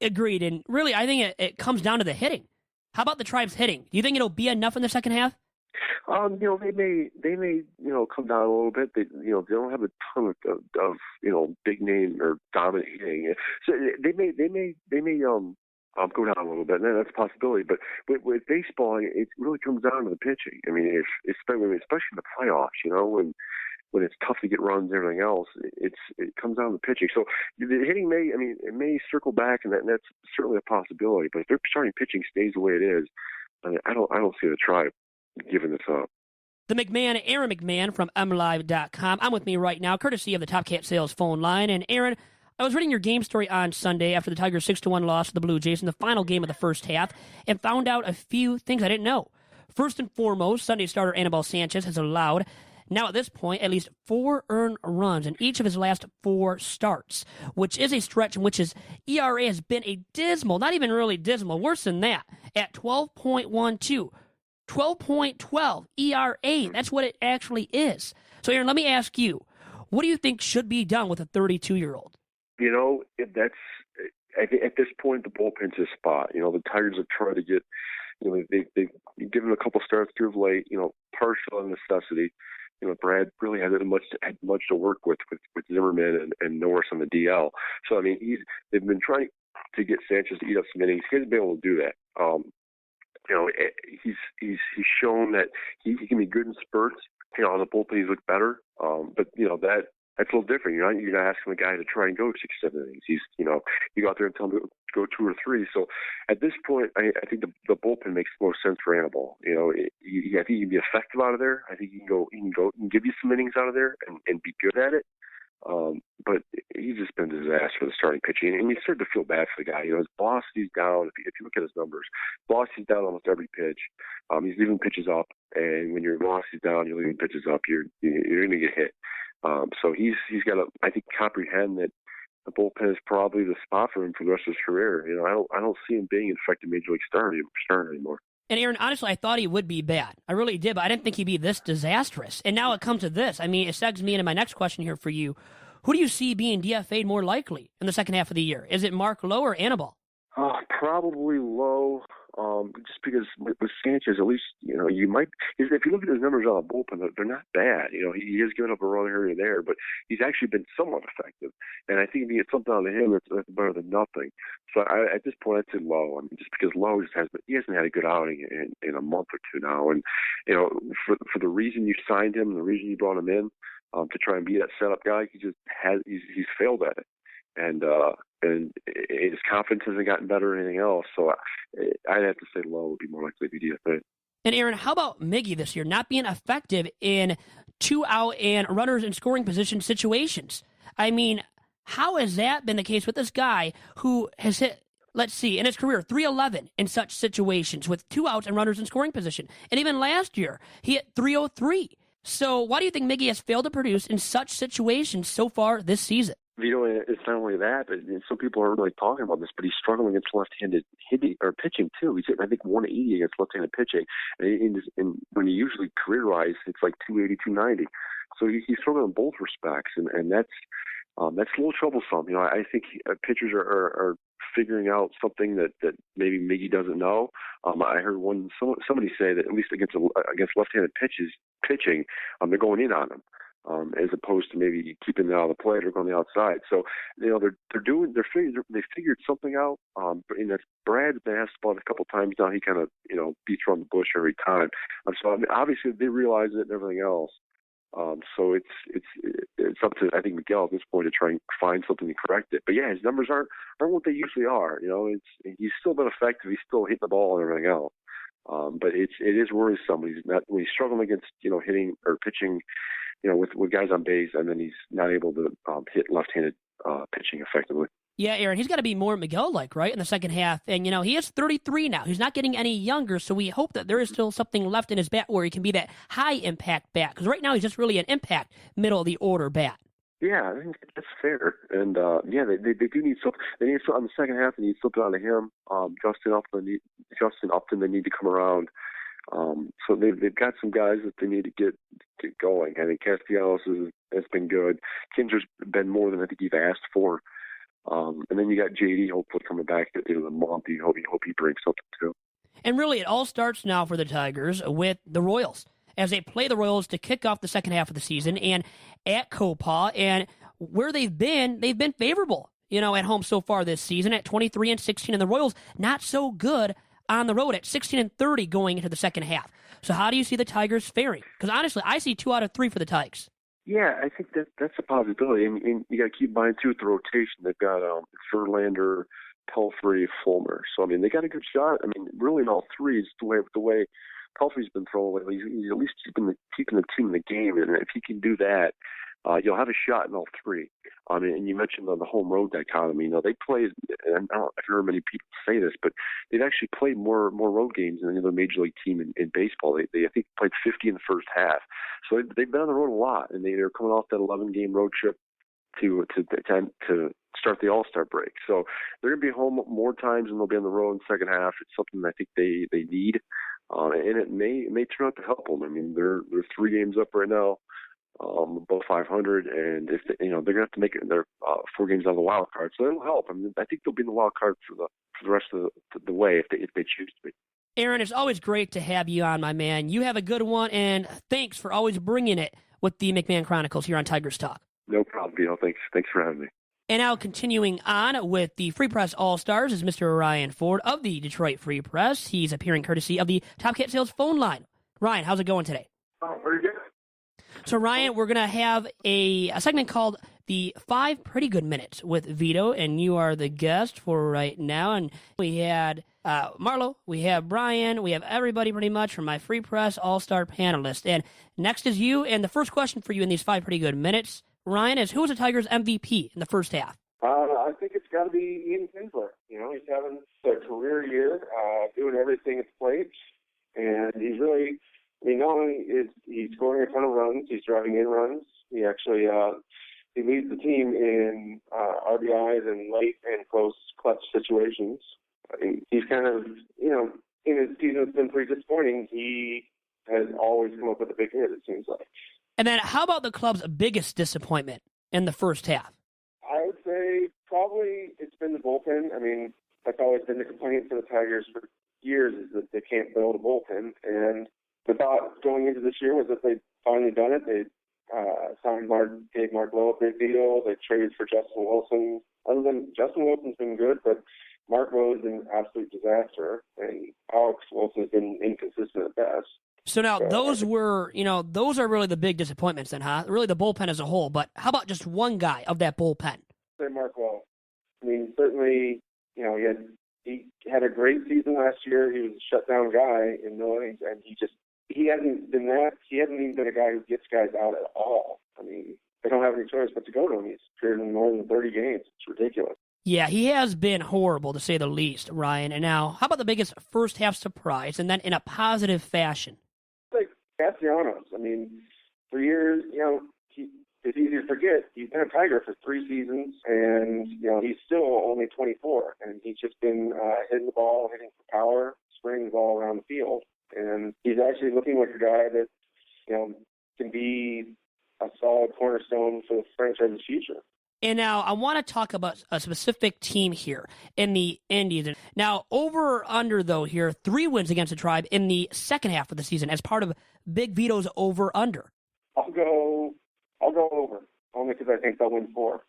Agreed. And really, I think it comes down to the hitting. How about the Tribe's hitting? Do you think it'll be enough in the second half? They may come down a little bit. They don't have a ton of big name or dominant hitting. So they may go down a little bit, and that's a possibility. But with baseball, it really comes down to the pitching. I mean, especially in the playoffs, when it's tough to get runs and everything else, it comes down to the pitching. So the hitting may circle back, and that's certainly a possibility. But if their starting pitching stays the way it is, I don't see the Tribe giving this up. The McMann, Aaron McMann from MLive.com. I'm with me right now, courtesy of the Top Cat Sales phone line. And Aaron, I was reading your game story on Sunday after the Tigers' 6-1 loss to the Blue Jays in the final game of the first half and found out a few things I didn't know. First and foremost, Sunday starter Anibal Sanchez has allowed, now at this point, at least 4 earned runs in each of his last 4 starts, which is a stretch in which his ERA has been a dismal, not even really dismal, worse than that, at 12.12. 12.12 ERA. That's what it actually is. So, Aaron, let me ask you, what do you think should be done with a 32-year-old? That's at this point the bullpen's his spot. The Tigers have tried to get, they've given a couple starts through of late. Partial on necessity. Brad really hasn't had much to work with Zimmerman and Norris on the DL. So they've been trying to get Sanchez to eat up some innings. He hasn't been able to do that. He's shown that he can be good in spurts. On the bullpen he's looked better. But that's a little different. You're not asking the guy to try and go 6-7 innings. You go out there and tell him to go 2 or 3. So at this point, I think the bullpen makes more sense for Anibal. I think he can be effective out of there. I think he can give you some innings out of there and be good at it. But he's just been a disaster for the starting pitching, and you start to feel bad for the guy. His velocity's down. If you look at his numbers, velocity's down almost every pitch. He's leaving pitches up, and when your velocity's down, you're leaving pitches up. You're going to get hit. So he's got to, I think, comprehend that the bullpen is probably the spot for him for the rest of his career. I don't see him being an effective major league starter anymore. And Aaron, honestly, I thought he would be bad. I really did, but I didn't think he'd be this disastrous. And now it comes to this. It segs me into my next question here for you. Who do you see being DFA'd more likely in the second half of the year? Is it Marlowe or Anibal? Probably Lowe. Just because with Sanchez, at least, you might, if you look at his numbers on the bullpen, they're not bad. He has given up a run here and there, but he's actually been somewhat effective. And I think if you get something out of him, that's better than nothing. So at this point, I'd say Lowe. Just because Lowe he hasn't had a good outing in a month or two now. And, for the reason you signed him and the reason you brought him in, to try and be that setup guy, he's failed at it. And his confidence hasn't gotten better or anything else. So I'd have to say Lowe would be more likely to be DFA. And Aaron, how about Miggy this year not being effective in 2-out and runners in scoring position situations? How has that been the case with this guy who has hit, let's see, in his career, 311 in such situations with 2 outs and runners in scoring position? And even last year, he hit 303. So why do you think Miggy has failed to produce in such situations so far this season? Vito, it's not only that, but some people aren't really talking about this, but he's struggling against left-handed hitting or pitching too. He's hitting, I think, 180 against left-handed pitching, and when he usually career-wise, it's like 280, 290. So he's struggling in both respects, and that's a little troublesome. I think pitchers are figuring out something that maybe Miggy doesn't know. I heard somebody say that at least against left-handed pitching, they're going in on him. As opposed to maybe keeping it out of the plate or going on the outside. So, they figured something out. And that's Brad's been asked about a couple of times now. He kind of, beats around the bush every time. So obviously they realize it and everything else. So it's up to, I think, Miguel at this point to try and find something to correct it. But yeah, his numbers aren't what they usually are. He's still been effective. He's still hitting the ball and everything else. But it is worrisome when he's struggling against, hitting or pitching, with guys on base, and then he's not able to hit left-handed pitching effectively. Yeah, Aaron, he's got to be more Miguel-like, right, in the second half. And, he is 33 now. He's not getting any younger, so we hope that there is still something left in his bat where he can be that high-impact bat. Because right now he's just really an impact middle-of-the-order bat. Yeah, I think that's fair. And, they do need something. They need something on the second half. They need something out of him. Justin Upton, they need to come around. So they've got some guys that they need to get going. I think Castellanos has been good. Kinser's been more than I think you've asked for. And then you got JD hopefully coming back at the end of the month. You hope he brings something too. And really, it all starts now for the Tigers with the Royals as they play the Royals to kick off the second half of the season and at Copaw. And where they've been favorable. at home so far this season at 23-16, and the Royals not so good on the road at 16-30 going into the second half. So how do you see the Tigers faring? Because honestly, I see 2 out of 3 for the Tigers. Yeah, I think that's a possibility. I mean, you got to keep in mind too with the rotation. They've got Verlander, Pelfrey, Fulmer. So I mean, they got a good shot. I mean, really in all three is the way Pelfrey's been throwing lately. He's at least keeping the team in the game, and if he can do that, you'll have a shot in all three. And you mentioned the home road dichotomy. They played, and I don't know if you heard many people say this, but they've actually played more road games than any other major league team in baseball. They I think played 50 in the first half. So they've been on the road a lot, and they're coming off that 11-game road trip to start the All-Star break. So they're going to be home more times than they'll be on the road in the second half. It's something I think they need, and it may turn out to help them. I mean, they're 3 games up right now, above 500, and if they're going to have to make it. They're 4 games out of the wild card, so it'll help. I mean, I think they'll be in the wild card for the rest of the way if they choose to be. Aaron, it's always great to have you on, my man. You have a good one, and thanks for always bringing it with the McMann Chronicles here on Tigers Talk. No problem, Vito. Thanks for having me. And now continuing on with the Free Press All-Stars is Mr. Ryan Ford of the Detroit Free Press. He's appearing courtesy of the Top Cat Sales phone line. Ryan, how's it going today? Very good. So, Ryan, we're going to have a segment called the 5 Pretty Good Minutes with Vito, and you are the guest for right now. And we had Marlowe, we have Brian, we have everybody pretty much from my Free Press All-Star panelist. And next is you, and the first question for you in these 5 Pretty Good Minutes, Ryan, is who was the Tigers' MVP in the first half? I think it's got to be Ian Kinsler. He's having a career year, doing everything at the plate, and he's really, not only is he scoring a ton of runs, he's driving in runs. He actually he leads the team in RBIs and late and close clutch situations. He's kind of, in his season that's been pretty disappointing, he has always come up with a big hit, it seems like. And then how about the club's biggest disappointment in the first half? I would say probably it's been the bullpen. That's always been the complaint for the Tigers for years, is that they can't build a bullpen. And the thought going into this year was that they'd finally done it. They gave Marlowe a big deal. They traded for Justin Wilson. Other than Justin Wilson's been good, but Marlowe is an absolute disaster, and Alex Wilson's been inconsistent at best. So now those are really the big disappointments then, huh? Really the bullpen as a whole, but how about just one guy of that bullpen? Say Marlowe. Certainly, he had a great season last year. He was a shutdown guy in Noise, and he hasn't even been a guy who gets guys out at all. They don't have any choice but to go to him. He's appeared in more than 30 games. It's ridiculous. Yeah, he has been horrible, to say the least, Ryan. And now, how about the biggest first-half surprise, and then in a positive fashion? Like Castellanos. For years, it's easy to forget, he's been a Tiger for 3 seasons, and, he's still only 24. And he's just been hitting the ball, hitting for power, spraying the ball around the field. And he's actually looking like a guy that, can be a solid cornerstone for the franchise's future. And now I want to talk about a specific team here in the Indians. Now, over or under, though, here, 3 wins against the Tribe in the second half of the season as part of Big Vito's over-under. I'll go over, only because I think they'll win 4.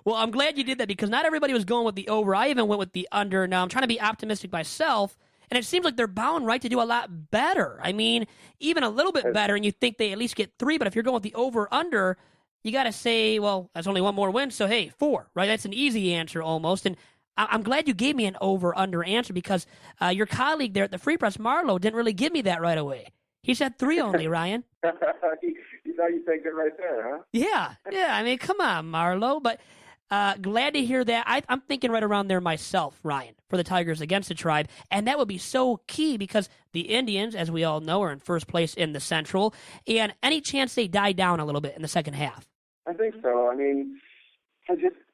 Well, I'm glad you did that because not everybody was going with the over. I even went with the under. Now, I'm trying to be optimistic myself, and it seems like they're bound right to do a lot better. Even a little bit better, and you think they at least get 3, but if you're going with the over-under, you got to say, well, that's only 1 more win, so hey, 4, right? That's an easy answer almost, and I'm glad you gave me an over-under answer because your colleague there at the Free Press, Marlowe, didn't really give me that right away. He said 3 only, Ryan. You thought you pegged it right there, huh? Yeah. Come on, Marlowe. But glad to hear that. I'm thinking right around there myself, Ryan, for the Tigers against the Tribe. And that would be so key because the Indians, as we all know, are in first place in the Central. And any chance they die down a little bit in the second half? I think so.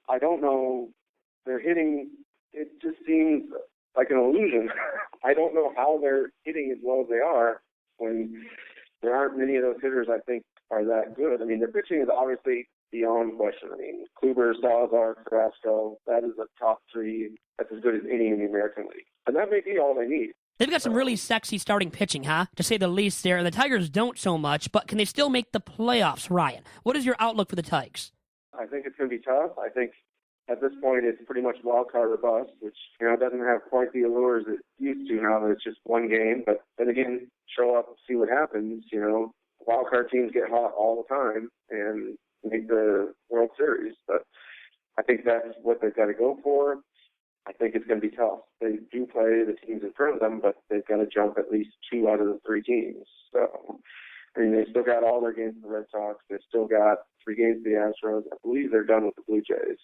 I don't know. They're hitting, it just seems like an illusion. I don't know how they're hitting as well as they are when there aren't many of those hitters I think are that good. Their pitching is obviously beyond question. Kluber, Salazar, Carrasco, that is a top 3. That's as good as any in the American League. And that may be all they need. They've got some really sexy starting pitching, huh? To say the least there. And the Tigers don't so much, but can they still make the playoffs, Ryan? What is your outlook for the Tigers? I think it's going to be tough. I think at this point, it's pretty much wild card or bust, which, doesn't have quite the allure as it used to now that it's just one game. But then again, show up and see what happens. Wild card teams get hot all the time and make the World Series. But I think that's what they've got to go for. I think it's going to be tough. They do play the teams in front of them, but they've got to jump at least 2 out of the 3 teams. So, they still got all their games with the Red Sox. They've still got 3 games with the Astros. I believe they're done with the Blue Jays.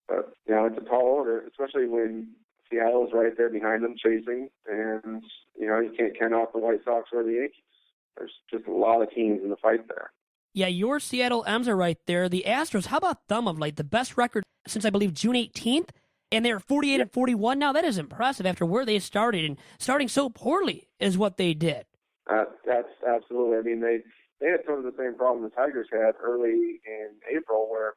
But, it's a tall order, especially when Seattle's right there behind them chasing. And, you can't count out the White Sox or the Yankees. There's just a lot of teams in the fight there. Yeah, your Seattle M's are right there. The Astros, how about them of late? The best record since, I believe, June 18th? And they're 48-41 now. That is impressive after where they started, and starting so poorly is what they did. That's absolutely. I mean, they had sort of the same problem the Tigers had early in April, where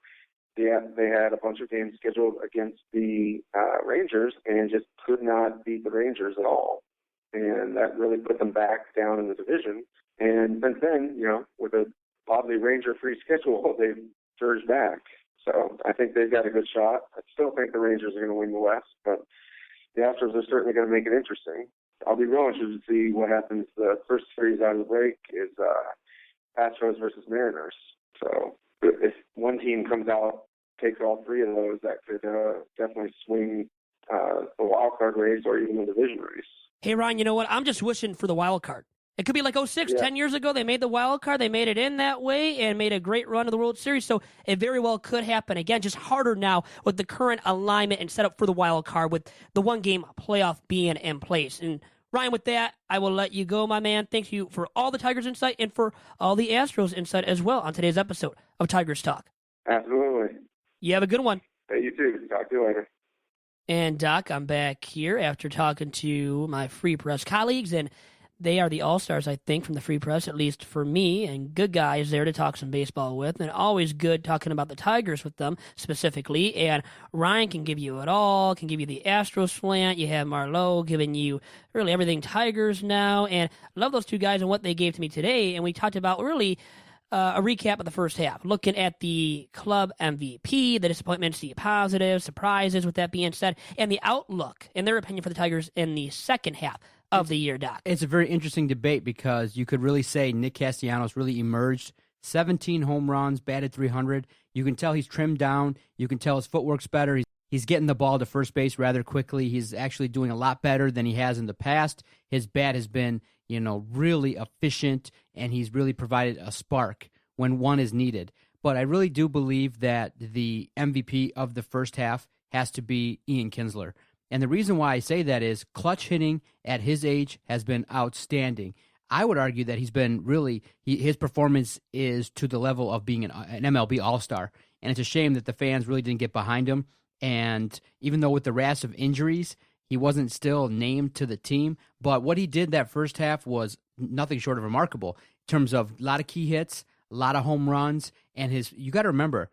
they had a bunch of games scheduled against the Rangers and just could not beat the Rangers at all, and that really put them back down in the division. And since then, with a oddly Ranger-free schedule, they've surged back. So I think they've got a good shot. I still think the Rangers are going to win the West, but the Astros are certainly going to make it interesting. I'll be real interested to see what happens. The first series out of the break is Astros versus Mariners. So if one team comes out, takes all 3 of those, that could definitely swing the wild card race or even the division race. Hey, Ryan, you know what? I'm just wishing for the wild card. It could be like 06, 10 years ago. They made the wild card. They made it in that way and made a great run of the World Series. So it very well could happen again. Just harder now with the current alignment and setup for the wild card with the 1-game playoff being in place. And Ryan, with that, I will let you go, my man. Thank you for all the Tigers insight and for all the Astros insight as well on today's episode of Tigers Talk. Absolutely. You have a good one. Hey, you too. Talk to you later. And Doc, I'm back here after talking to my Free Press colleagues, and they are the all-stars, I think, from the Free Press, at least for me, and good guys there to talk some baseball with, and always good talking about the Tigers with them specifically. And Ryan can give you it all, can give you the Astros slant. You have Marlowe giving you really everything Tigers now, and I love those 2 guys and what they gave to me today. And we talked about really a recap of the first half, looking at the club MVP, the disappointments, the positives, surprises, with that being said, and the outlook, in their opinion, for the Tigers in the second half of the year, Doc. It's a very interesting debate because you could really say Nick Castellanos really emerged. 17 home runs, batted .300. You can tell he's trimmed down. You can tell his footwork's better. He's getting the ball to first base rather quickly. He's actually doing a lot better than he has in the past. His bat has been, really efficient, and he's really provided a spark when one is needed. But I really do believe that the MVP of the first half has to be Ian Kinsler. And the reason why I say that is clutch hitting at his age has been outstanding. I would argue that he's been his performance is to the level of being an MLB All-Star. And it's a shame that the fans really didn't get behind him. And even though with the rash of injuries, he wasn't still named to the team. But what he did that first half was nothing short of remarkable in terms of a lot of key hits, a lot of home runs. And you got to remember,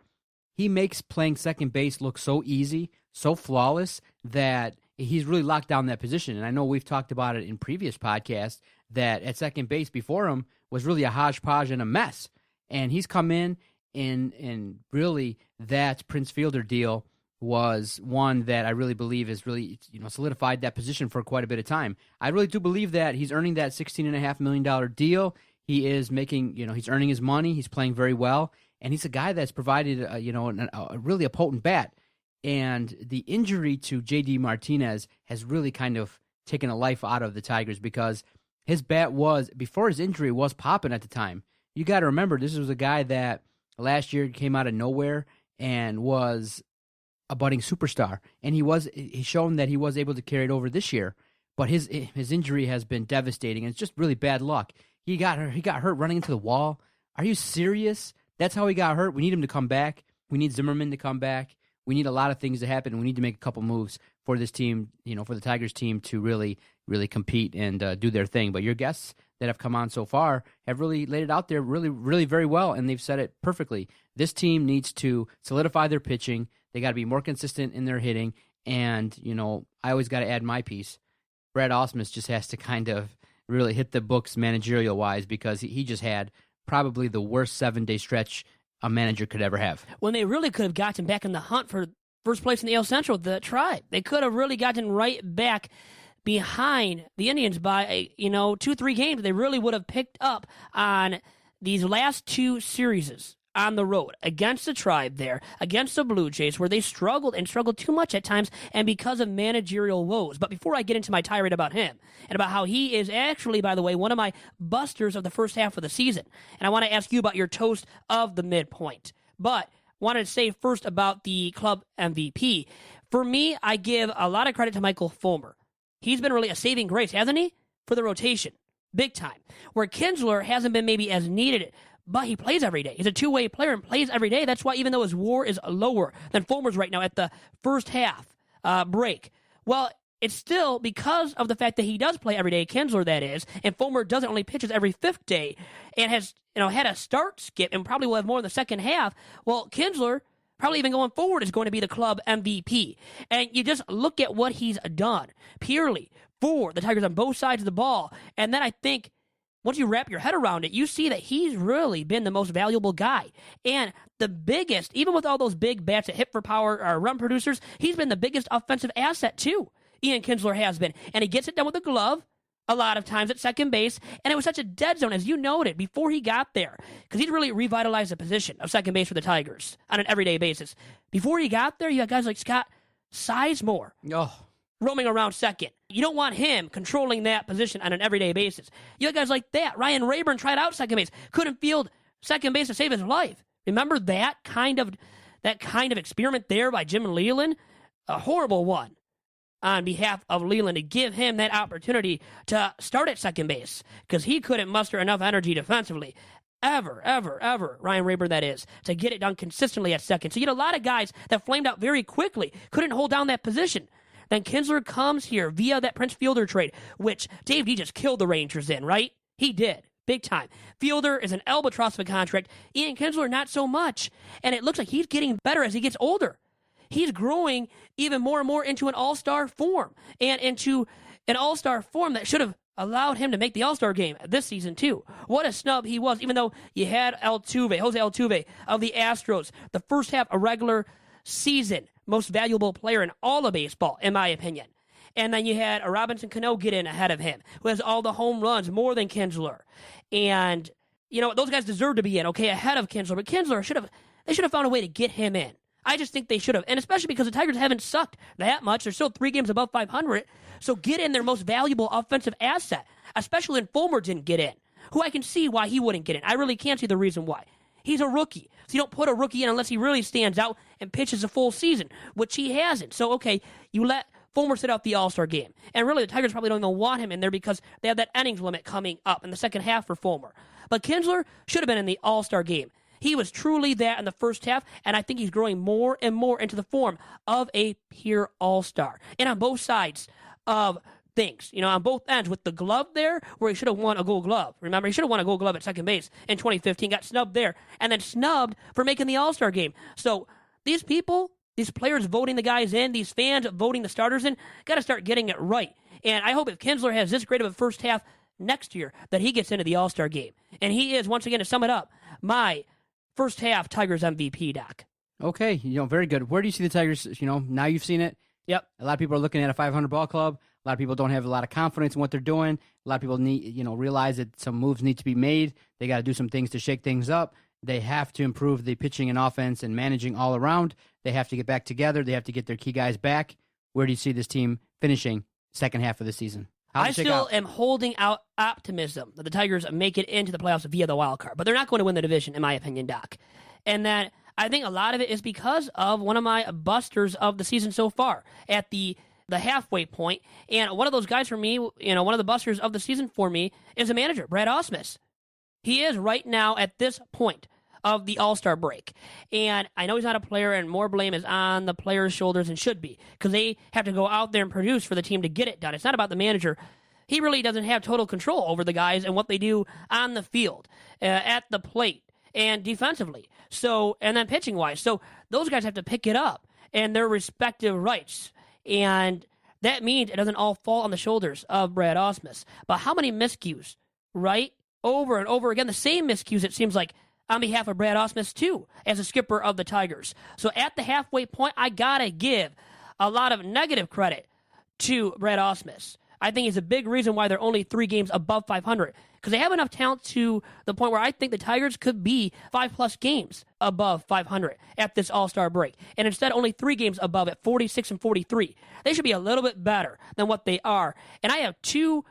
he makes playing second base look so easy, so flawless, that he's really locked down that position. And I know we've talked about it in previous podcasts that at second base before him was really a hodgepodge and a mess. And he's come in and really that Prince Fielder deal was one that I really believe has really solidified that position for quite a bit of time. I really do believe that he's earning that $16.5 million deal. He is making, he's earning his money. He's playing very well. And he's a guy that's provided, really a potent bat. And the injury to J.D. Martinez has really kind of taken a life out of the Tigers because his bat before his injury, was popping at the time. You got to remember, this was a guy that last year came out of nowhere and was a budding superstar. And he's shown that he was able to carry it over this year. But his injury has been devastating, and it's just really bad luck. He got hurt running into the wall. Are you serious? That's how he got hurt? We need him to come back. We need Zimmerman to come back. We need a lot of things to happen. We need to make a couple moves for this team, for the Tigers team to really, really compete and do their thing. But your guests that have come on so far have really laid it out there really, really very well, and they've said it perfectly. This team needs to solidify their pitching. They got to be more consistent in their hitting. And, I always got to add my piece. Brad Ausmus just has to kind of really hit the books managerial-wise because he just had probably the worst 7-day stretch a manager could ever have. When they really could have gotten back in the hunt for first place in the AL Central, the Tribe. They could have really gotten right back behind the Indians by, 2-3 games. They really would have picked up on these last two series on the road against the Tribe there, against the Blue Jays, where they struggled too much at times, and because of managerial woes. But before I get into my tirade about him, and about how he is actually, by the way, one of my busters of the first half of the season, and I want to ask you about your toast of the midpoint. But wanted to say first about the club MVP. For me, I give a lot of credit to Michael Fulmer. He's been really a saving grace, hasn't he? For the rotation. Big time. Where Kinsler hasn't been maybe as needed, but he plays every day. He's a two-way player and plays every day. That's why even though his WAR is lower than Fulmer's right now at the first half break, well, it's still because of the fact that he does play every day, Kinsler that is, and Fulmer doesn't only pitches every fifth day and has had a start skip and probably will have more in the second half. Well, Kinsler, probably even going forward, is going to be the club MVP. And you just look at what he's done purely for the Tigers on both sides of the ball. And then I think once you wrap your head around it, you see that he's really been the most valuable guy. And the biggest, even with all those big bats that hit for power or run producers, he's been the biggest offensive asset too. Ian Kinsler has been. And he gets it done with a glove a lot of times at second base. And it was such a dead zone, as you noted, before he got there. Because he's really revitalized the position of second base for the Tigers on an everyday basis. Before he got there, you had guys like Scott Sizemore. Roaming around second. You don't want him controlling that position on an everyday basis. You had guys like that. Ryan Rayburn tried out second base. Couldn't field second base to save his life. Remember that kind of experiment there by Jim Leland? A horrible one on behalf of Leland to give him that opportunity to start at second base because he couldn't muster enough energy defensively. Ever, Ryan Rayburn that is, to get it done consistently at second. So you had a lot of guys that flamed out very quickly, couldn't hold down that position. Then Kinsler comes here via that Prince Fielder trade, which Dave D just killed the Rangers in, right? He did. Big time. Fielder is an albatross of a contract. Ian Kinsler, not so much. And it looks like he's getting better as he gets older. He's growing even more and more into an all-star form. And into an all-star form that should have allowed him to make the All-Star game this season, too. What a snub he was, even though you had Jose Altuve of the Astros, the first half a regular season most valuable player in all of baseball, in my opinion. And then you had a Robinson Cano get in ahead of him, who has all the home runs, more than Kinsler. And, those guys deserve to be in, ahead of Kinsler. But Kinsler should have found a way to get him in. I just think they should have. And especially because the Tigers haven't sucked that much. They're still 3 games above 500. So get in their most valuable offensive asset, especially when Fulmer didn't get in, who I can see why he wouldn't get in. I really can't see the reason why. He's a rookie. So you don't put a rookie in unless he really stands out and pitches a full season, which he hasn't. So, you let Fulmer sit out the All-Star game. And really, the Tigers probably don't even want him in there because they have that innings limit coming up in the second half for Fulmer. But Kinsler should have been in the All-Star game. He was truly that in the first half, and I think he's growing more and more into the form of a pure all-star. And on both sides of things, on both ends, with the glove there, where he should have won a Gold Glove. Remember, he should have won a Gold Glove at second base in 2015, got snubbed there, and then snubbed for making the All-Star game. So these people, these players voting the guys in, these fans voting the starters in, got to start getting it right. And I hope if Kinsler has this great of a first half next year, that he gets into the All-Star game. And he is, once again, to sum it up, my first half Tigers MVP, Doc. Okay, very good. Where do you see the Tigers? Now you've seen it. Yep. A lot of people are looking at a 500 ball club. A lot of people don't have a lot of confidence in what they're doing. A lot of people need, realize that some moves need to be made. They got to do some things to shake things up. They have to improve the pitching and offense and managing all around. They have to get back together. They have to get their key guys back. Where do you see this team finishing second half of the season? I still am holding out optimism that the Tigers make it into the playoffs via the wild card, but they're not going to win the division, in my opinion, Doc. And that I think a lot of it is because of one of my busters of the season so far at the halfway point. And one of those guys for me, one of the busters of the season for me is the manager, Brad Ausmus. He is right now at this point of the All-Star break. And I know he's not a player, and more blame is on the players' shoulders and should be, because they have to go out there and produce for the team to get it done. It's not about the manager. He really doesn't have total control over the guys and what they do on the field, at the plate, and defensively. So, and then pitching-wise. So those guys have to pick it up in their respective rights. And that means it doesn't all fall on the shoulders of Brad Ausmus. But how many miscues, right? Over and over again, the same miscues, it seems like, on behalf of Brad Ausmus, too, as a skipper of the Tigers. So at the halfway point, I got to give a lot of negative credit to Brad Ausmus. I think he's a big reason why they're only 3 games above 500, because they have enough talent to the point where I think the Tigers could be 5+ games above 500 at this All-Star break, and instead only 3 games above at 46 and 43. They should be a little bit better than what they are. And I have two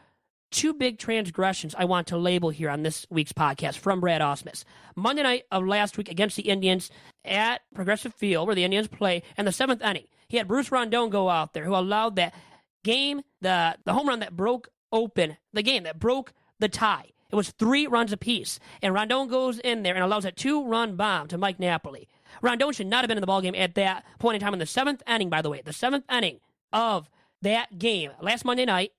big transgressions I want to label here on this week's podcast from Brad Ausmus. Monday night of last week against the Indians at Progressive Field, where the Indians play, in the 7th inning, he had Bruce Rondon go out there, who allowed that game, the home run that broke open the game, that broke the tie. It was 3 runs apiece, and Rondon goes in there and allows a 2-run bomb to Mike Napoli. Rondon should not have been in the ballgame at that point in time in the 7th inning, by the way. The 7th inning of that game, last Monday night.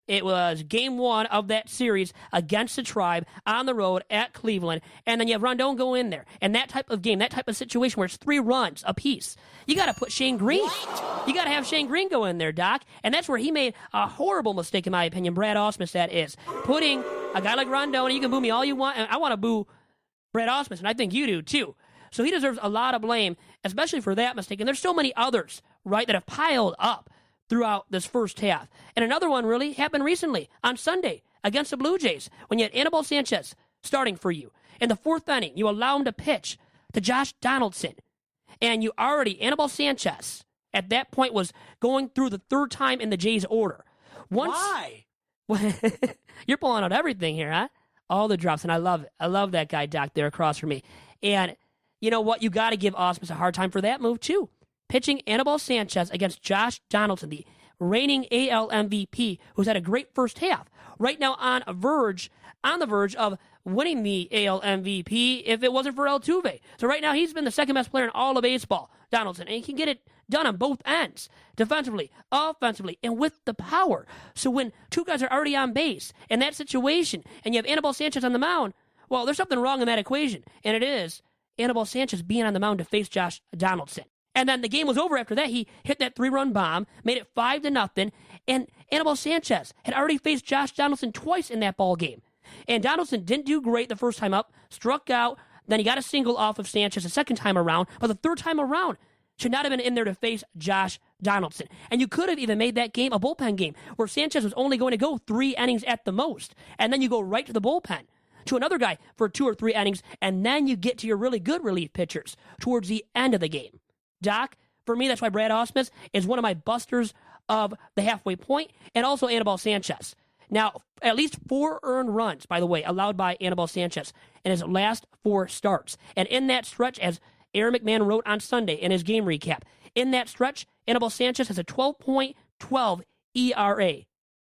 It was game 1 of that series against the Tribe on the road at Cleveland. And then you have Rondon go in there. And that type of game, that type of situation where it's 3 runs apiece, you got to put Shane Green. You got to have Shane Green go in there, Doc. And that's where he made a horrible mistake, in my opinion. Brad Ausmus, that is. Putting a guy like Rondon, and you can boo me all you want, and I want to boo Brad Ausmus, and I think you do too. So he deserves a lot of blame, especially for that mistake. And there's so many others, right, that have piled up throughout this first half. And another one really happened recently on Sunday against the Blue Jays when you had Anibal Sanchez starting for you. In the 4th inning, you allow him to pitch to Josh Donaldson. And you already, Anibal Sanchez, at that point was going through the 3rd time in the Jays' order. Why? You're pulling out everything here, huh? All the drops, and I love it. I love that guy, Doc, there across from me. And you know what? You got to give Ausmus a hard time for that move, too. Pitching Anibal Sanchez against Josh Donaldson, the reigning AL MVP, who's had a great first half. Right now on the verge of winning the AL MVP if it wasn't for Altuve. So right now he's been the second best player in all of baseball, Donaldson, and he can get it done on both ends, defensively, offensively, and with the power. So when 2 guys are already on base in that situation, and you have Anibal Sanchez on the mound, well, there's something wrong in that equation, and it is Anibal Sanchez being on the mound to face Josh Donaldson. And then the game was over after that. He hit that 3-run bomb, made it 5-0, and Anibal Sanchez had already faced Josh Donaldson twice in that ball game. And Donaldson didn't do great the first time up, struck out, then he got a single off of Sanchez the second time around, but the 3rd time around should not have been in there to face Josh Donaldson. And you could have even made that game a bullpen game where Sanchez was only going to go 3 innings at the most, and then you go right to the bullpen to another guy for 2 or 3 innings, and then you get to your really good relief pitchers towards the end of the game. Doc, for me, that's why Brad Ausmus is one of my busters of the halfway point, and also Anibal Sanchez. Now, at least 4 earned runs, by the way, allowed by Anibal Sanchez in his last 4 starts. And in that stretch, as Aaron McMann wrote on Sunday in his game recap, in that stretch, Anibal Sanchez has a 12.12 ERA.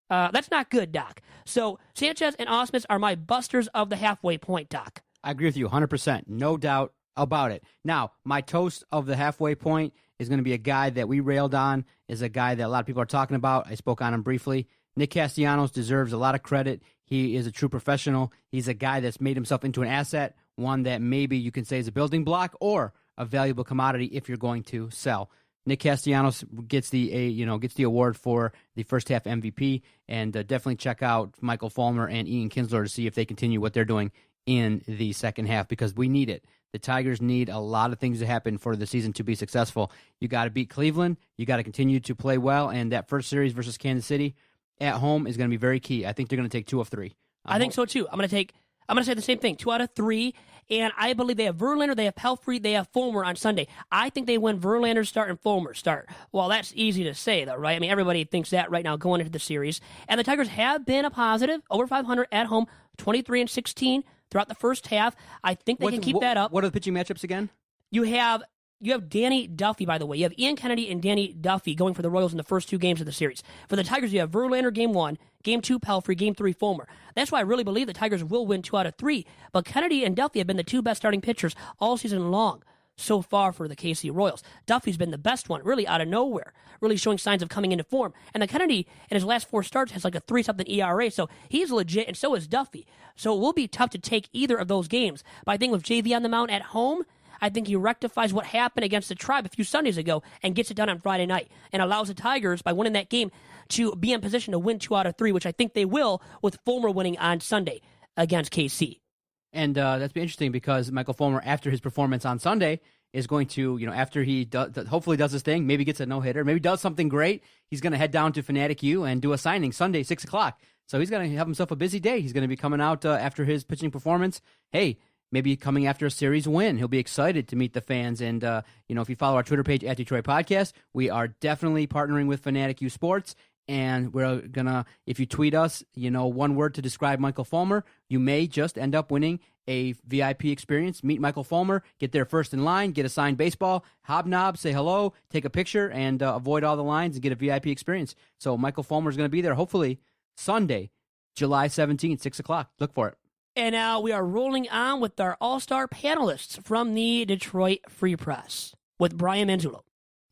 That's not good, Doc. So Sanchez and Ausmus are my busters of the halfway point, Doc. I agree with you 100%. No doubt about it. Now, my toast of the halfway point is going to be a guy that we railed on, is a guy that a lot of people are talking about. I spoke on him briefly. Nick Castellanos deserves a lot of credit. He is a true professional. He's a guy that's made himself into an asset, one that maybe you can say is a building block or a valuable commodity if you're going to sell. Nick Castellanos gets the award for the first half MVP, and definitely check out Michael Fulmer and Ian Kinsler to see if they continue what they're doing in the second half, because we need it. The Tigers need a lot of things to happen for the season to be successful. You got to beat Cleveland. You got to continue to play well, and that first series versus Kansas City at home is going to be very key. I think they're going to take 2 of 3. I think so too. I'm going to say the same thing. 2 out of 3, and I believe they have Verlander, they have Pelfrey, they have Fulmer on Sunday. I think they win Verlander start and Fulmer start. Well, that's easy to say, though, right? I mean, everybody thinks that right now going into the series. And the Tigers have been a positive, over 500 at home, 23-16 throughout the first half. I think they can keep that up. What are the pitching matchups again? You have Danny Duffy, by the way. You have Ian Kennedy and Danny Duffy going for the Royals in the first 2 games of the series. For the Tigers, you have Verlander game 1, game 2 Pelfrey, game 3 Fulmer. That's why I really believe the Tigers will win 2 out of 3. But Kennedy and Duffy have been the 2 best starting pitchers all season long so far for the KC Royals. Duffy's been the best one, really out of nowhere, really showing signs of coming into form. And the Kennedy, in his last 4 starts, has like a 3-something ERA, so he's legit, and so is Duffy. So it will be tough to take either of those games. But I think with JV on the mound at home, I think he rectifies what happened against the Tribe a few Sundays ago and gets it done on Friday night and allows the Tigers, by winning that game, to be in position to win 2 out of 3, which I think they will, with Fulmer winning on Sunday against KC. And that's been interesting because Michael Fulmer, after his performance on Sunday, is going to, after he hopefully does his thing, maybe gets a no-hitter, maybe does something great, he's going to head down to Fanatic U and do a signing Sunday, 6 o'clock. So he's going to have himself a busy day. He's going to be coming out after his pitching performance. Hey, maybe coming after a series win. He'll be excited to meet the fans. And, if you follow our Twitter page at Detroit Podcast, we are definitely partnering with Fanatic U Sports. And we're going to, if you tweet us, one word to describe Michael Fulmer, you may just end up winning a VIP experience. Meet Michael Fulmer, get there first in line, get a signed baseball, hobnob, say hello, take a picture, and avoid all the lines and get a VIP experience. So Michael Fulmer is going to be there, hopefully, Sunday, July 17th, 6 o'clock. Look for it. And now we are rolling on with our all-star panelists from the Detroit Free Press with Brian Manzullo.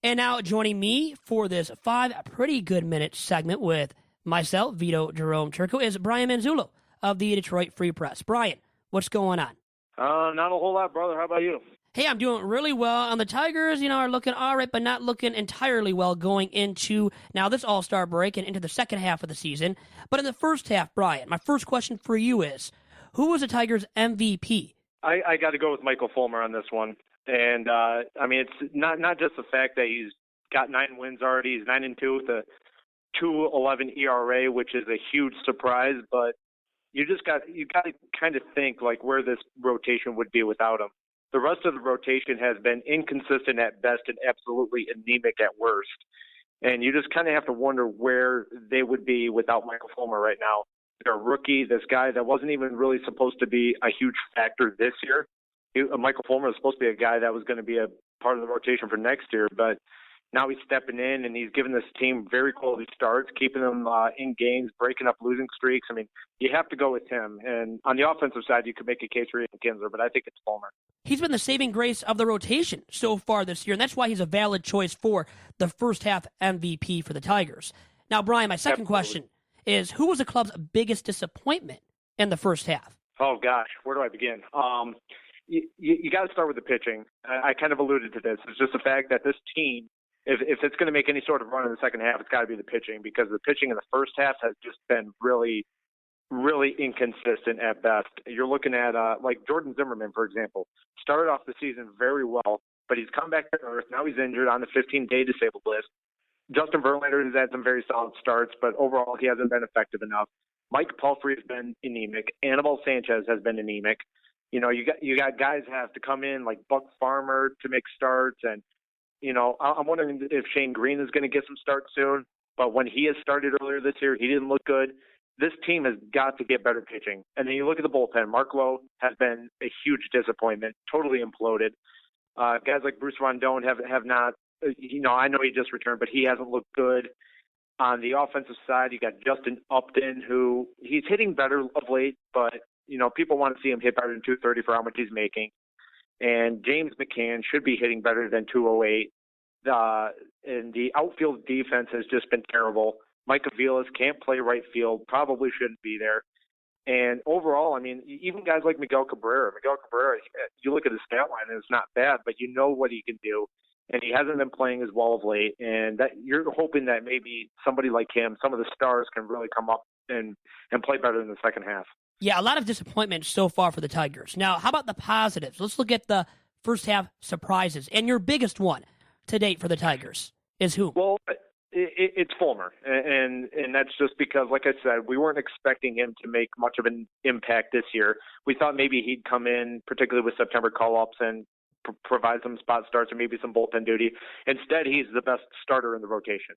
And now joining me for this 5 pretty good minute segment with myself, Vito, Jerome, Chirco, is Brian Manzullo of the Detroit Free Press. Brian, what's going on? Not a whole lot, brother. How about you? Hey, I'm doing really well. And the Tigers, are looking all right, but not looking entirely well going into now this all-star break and into the second half of the season. But in the first half, Brian, my first question for you is, who was the Tigers' MVP? I got to go with Michael Fulmer on this one. And, it's not just the fact that he's got 9 wins already. He's 9-2 with a 2.11 ERA, which is a huge surprise. But you got to kind of think like where this rotation would be without him. The rest of the rotation has been inconsistent at best and absolutely anemic at worst. And you just kind of have to wonder where they would be without Michael Fulmer right now. They're a rookie, this guy that wasn't even really supposed to be a huge factor this year. Michael Fulmer was supposed to be a guy that was going to be a part of the rotation for next year, but now he's stepping in and he's giving this team very quality starts, keeping them in games, breaking up losing streaks. I mean, you have to go with him. And on the offensive side, you could make a case for Ian Kinsler, but I think it's Fulmer. He's been the saving grace of the rotation so far this year, and that's why he's a valid choice for the first half MVP for the Tigers. Now, Brian, my second question is, who was the club's biggest disappointment in the first half? Oh, gosh, where do I begin? You got to start with the pitching. I kind of alluded to this. It's just the fact that this team, if it's going to make any sort of run in the second half, it's got to be the pitching, because the pitching in the first half has just been really, really inconsistent at best. You're looking at like Jordan Zimmerman, for example, started off the season very well, but he's come back to earth. Now he's injured on the 15-day disabled list. Justin Verlander has had some very solid starts, but overall he hasn't been effective enough. Mike Palfrey has been anemic. Anibal Sanchez has been anemic. You got guys have to come in like Buck Farmer to make starts, and I'm wondering if Shane Green is going to get some starts soon. But when he has started earlier this year, he didn't look good. This team has got to get better pitching. And then you look at the bullpen. Marlowe has been a huge disappointment, totally imploded. Guys like Bruce Rondon have not. I know he just returned, but he hasn't looked good. On the offensive side, you got Justin Upton, who he's hitting better of late, but people want to see him hit better than 230 for how much he's making. And James McMann should be hitting better than 208. And the outfield defense has just been terrible. Mike Aviles can't play right field, probably shouldn't be there. And overall, even guys like Miguel Cabrera, you look at his stat line and it's not bad, but you know what he can do. And he hasn't been playing as well of late. And that you're hoping that maybe somebody like him, some of the stars, can really come up and play better in the second half. Yeah, a lot of disappointment so far for the Tigers. Now, how about the positives? Let's look at the first half surprises. And your biggest one to date for the Tigers is who? Well, it's Fulmer. And that's just because, like I said, we weren't expecting him to make much of an impact this year. We thought maybe he'd come in, particularly with September call-ups, and provide some spot starts or maybe some bullpen duty. Instead, he's the best starter in the rotation.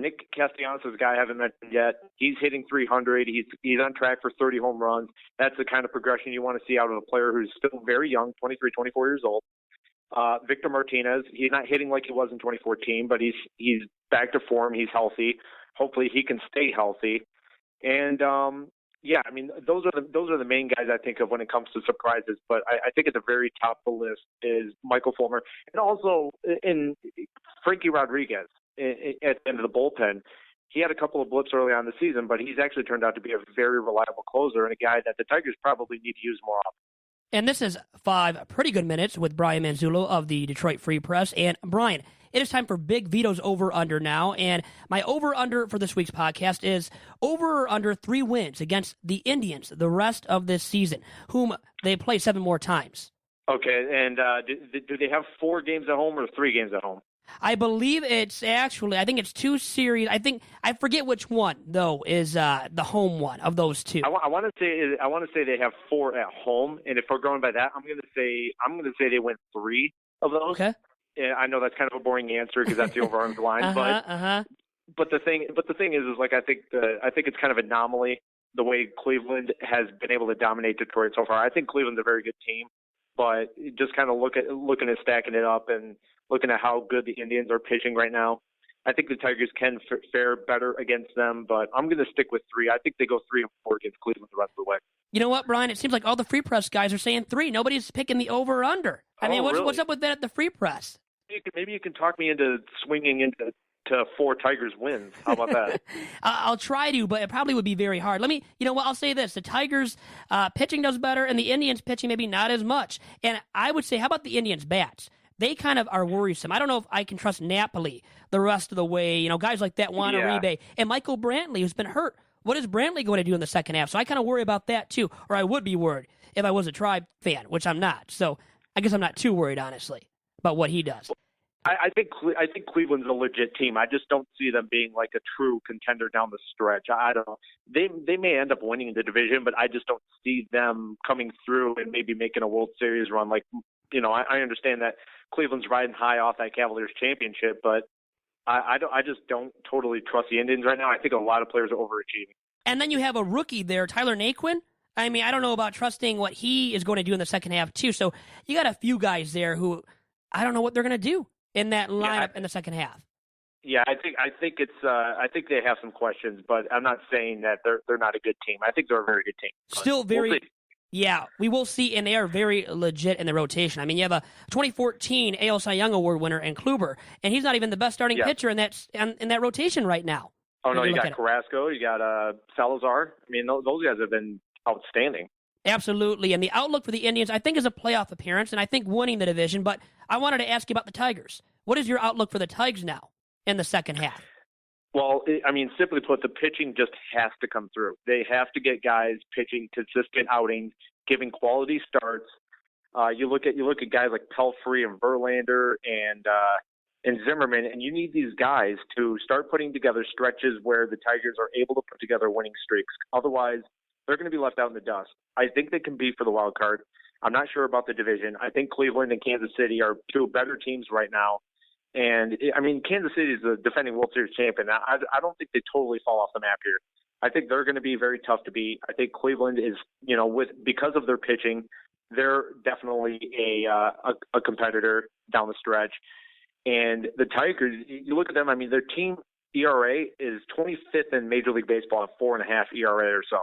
Nick Castellanos is a guy I haven't mentioned yet. He's hitting 300. He's on track for 30 home runs. That's the kind of progression you want to see out of a player who's still very young, 23, 24 years old. Victor Martinez, he's not hitting like he was in 2014, but he's back to form. He's healthy. Hopefully he can stay healthy. And those are the main guys I think of when it comes to surprises. But I think at the very top of the list is Michael Fulmer, and also in Frankie Rodriguez at the end of the bullpen. He had a couple of blips early on in the season, but he's actually turned out to be a very reliable closer and a guy that the Tigers probably need to use more often. And this is 5 pretty good minutes with Brian Manzullo of the Detroit Free Press. And Brian, it is time for Big Vito's over-under now, and my over-under for this week's podcast is over or under 3 wins against the Indians the rest of this season, whom they play 7 more times. Okay, and do they have 4 games at home or 3 games at home? I believe it's actually, I think it's 2 series. I forget which one though is the home one of those 2. I want to say they have 4 at home, and if we're going by that, I'm going to say they win 3 of those. Okay. And I know that's kind of a boring answer because that's the over-under line, but the thing is like I think it's kind of an anomaly the way Cleveland has been able to dominate Detroit so far. I think Cleveland's a very good team, but just kind of looking at stacking it up and looking at how good the Indians are pitching right now, I think the Tigers can fare better against them, but I'm going to stick with 3. I think they go 3 and 4 against Cleveland the rest of the way. You know what, Brian? It seems like all the Free Press guys are saying 3. Nobody's picking the over or under. I mean, what's up with that at the Free Press? Maybe you can talk me into swinging into 4 Tigers wins. How about that? I'll try to, but it probably would be very hard. You know what? I'll say this. The Tigers pitching does better, and the Indians pitching maybe not as much. And I would say, how about the Indians bats? They kind of are worrisome. I don't know if I can trust Napoli the rest of the way. You know, guys like that, Juan Uribe, and Michael Brantley, who's been hurt. What is Brantley going to do in the second half? So I kind of worry about that too, or I would be worried if I was a Tribe fan, which I'm not. So I guess I'm not too worried, honestly, about what he does. I think Cleveland's a legit team. I just don't see them being like a true contender down the stretch. I don't know. They may end up winning the division, but I just don't see them coming through and maybe making a World Series run. Like, you know, I understand that Cleveland's riding high off that Cavaliers championship, but I just don't totally trust the Indians right now. I think a lot of players are overachieving. And then you have a rookie there, Tyler Naquin. I mean, I don't know about trusting what he is going to do in the second half too. So you got a few guys there who I don't know what they're going to do in that lineup in the second half. Yeah, I think they have some questions, but I'm not saying that they're not a good team. I think they're a very good team. Still very. Yeah, we will see, and they are very legit in the rotation. I mean, you have a 2014 AL Cy Young Award winner in Kluber, and he's not even the best starting pitcher in that rotation right now. Oh, no, you got Carrasco, you got Salazar. I mean, those guys have been outstanding. Absolutely, and the outlook for the Indians, I think, is a playoff appearance, and I think winning the division, but I wanted to ask you about the Tigers. What is your outlook for the Tigers now in the second half? Well, I mean, simply put, the pitching just has to come through. They have to get guys pitching consistent outings, giving quality starts. You look at guys like Pelfrey and Verlander and Zimmerman, and you need these guys to start putting together stretches where the Tigers are able to put together winning streaks. Otherwise, they're going to be left out in the dust. I think they can be for the wild card. I'm not sure about the division. I think Cleveland and Kansas City are 2 better teams right now. And, I mean, Kansas City is the defending World Series champion. I don't think they totally fall off the map here. I think they're going to be very tough to beat. I think Cleveland is, you know, because of their pitching, they're definitely a competitor down the stretch. And the Tigers, you look at them, I mean, their team ERA is 25th in Major League Baseball at 4.5 ERA or so.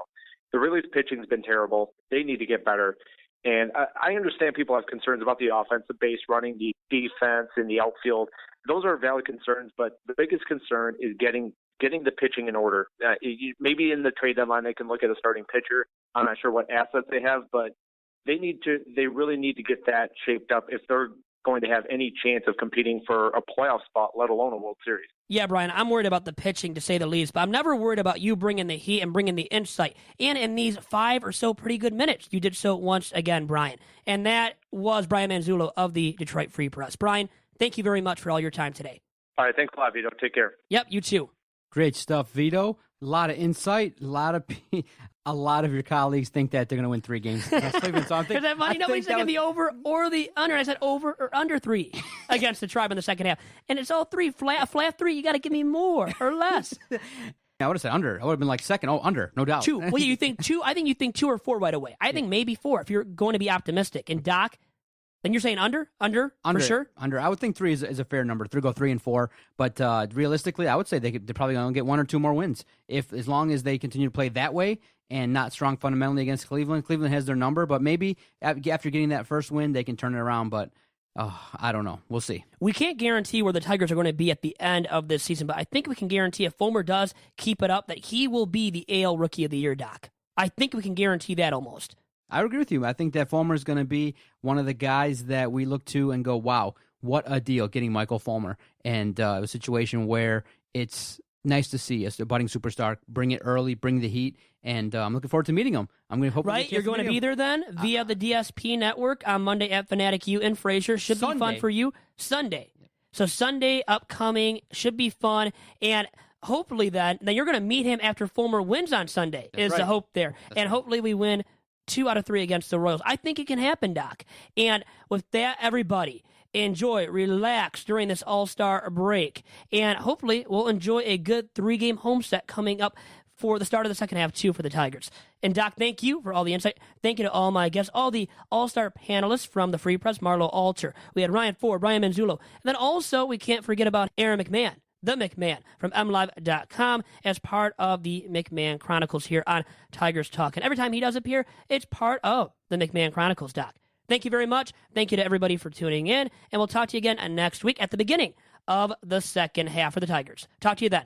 The Phillies pitching's been terrible. They need to get better. And I understand people have concerns about the offense, the base running, the defense, and the outfield. Those are valid concerns, but the biggest concern is getting the pitching in order. Maybe in the trade deadline they can look at a starting pitcher. I'm not sure what assets they have, but they really need to get that shaped up if they're going to have any chance of competing for a playoff spot, let alone a World Series. Yeah, Brian, I'm worried about the pitching, to say the least, but I'm never worried about you bringing the heat and bringing the insight. And in these 5 or so pretty good minutes, you did so once again, Brian. And that was Brian Manzullo of the Detroit Free Press. Brian, thank you very much for all your time today. All right, thanks a lot, Vito. Take care. Yep, you too. Great stuff, Vito. A lot of insight. A lot of your colleagues think that they're going to win 3 games. Is that funny? Nobody's thinking the over or the under. I said over or under 3 against the Tribe in the second half. And it's all 3, flat 3. You got to give me more or less. I would have said under. I would have been like second. Oh, under, no doubt. 2. Well, you think 2? I think you think 2 or 4 right away. I think maybe 4 if you're going to be optimistic. And Doc, then you're saying under for sure? Under. I would think 3 is a fair number. 3 go 3 and 4. But realistically, I would say they're probably going to get 1 or 2 more wins as long as they continue to play that way and not strong fundamentally against Cleveland. Cleveland has their number, but maybe after getting that first win, they can turn it around. But I don't know. We'll see. We can't guarantee where the Tigers are going to be at the end of this season, but I think we can guarantee if Fulmer does keep it up that he will be the AL Rookie of the Year, Doc. I think we can guarantee that almost. I agree with you. I think that Fulmer is going to be one of the guys that we look to and go, wow, what a deal getting Michael Fulmer. And a situation where it's nice to see as the budding superstar bring it early, bring the heat, and I'm looking forward to meeting him. I'm going to hope. Right, you're going to be there then via the DSP network on Monday at Fanatic U in Fraser. Should be fun for you. Sunday. So Sunday upcoming should be fun, and hopefully then you're going to meet him after Fulmer wins on Sunday. That's the hope there, and hopefully we win 2 out of 3 against the Royals. I think it can happen, Doc. And with that, everybody, enjoy, relax during this All-Star break. And hopefully we'll enjoy a good 3-game homeset coming up for the start of the second half, too, for the Tigers. And, Doc, thank you for all the insight. Thank you to all my guests, all the All-Star panelists from the Free Press, Marlowe Alter. We had Ryan Ford, Ryan Manzullo. And then also we can't forget about Aaron McMann, the McMann from MLive.com as part of the McMann Chronicles here on Tigers Talk. And every time he does appear, it's part of the McMann Chronicles, Doc. Thank you very much. Thank you to everybody for tuning in. And we'll talk to you again next week at the beginning of the second half for the Tigers. Talk to you then.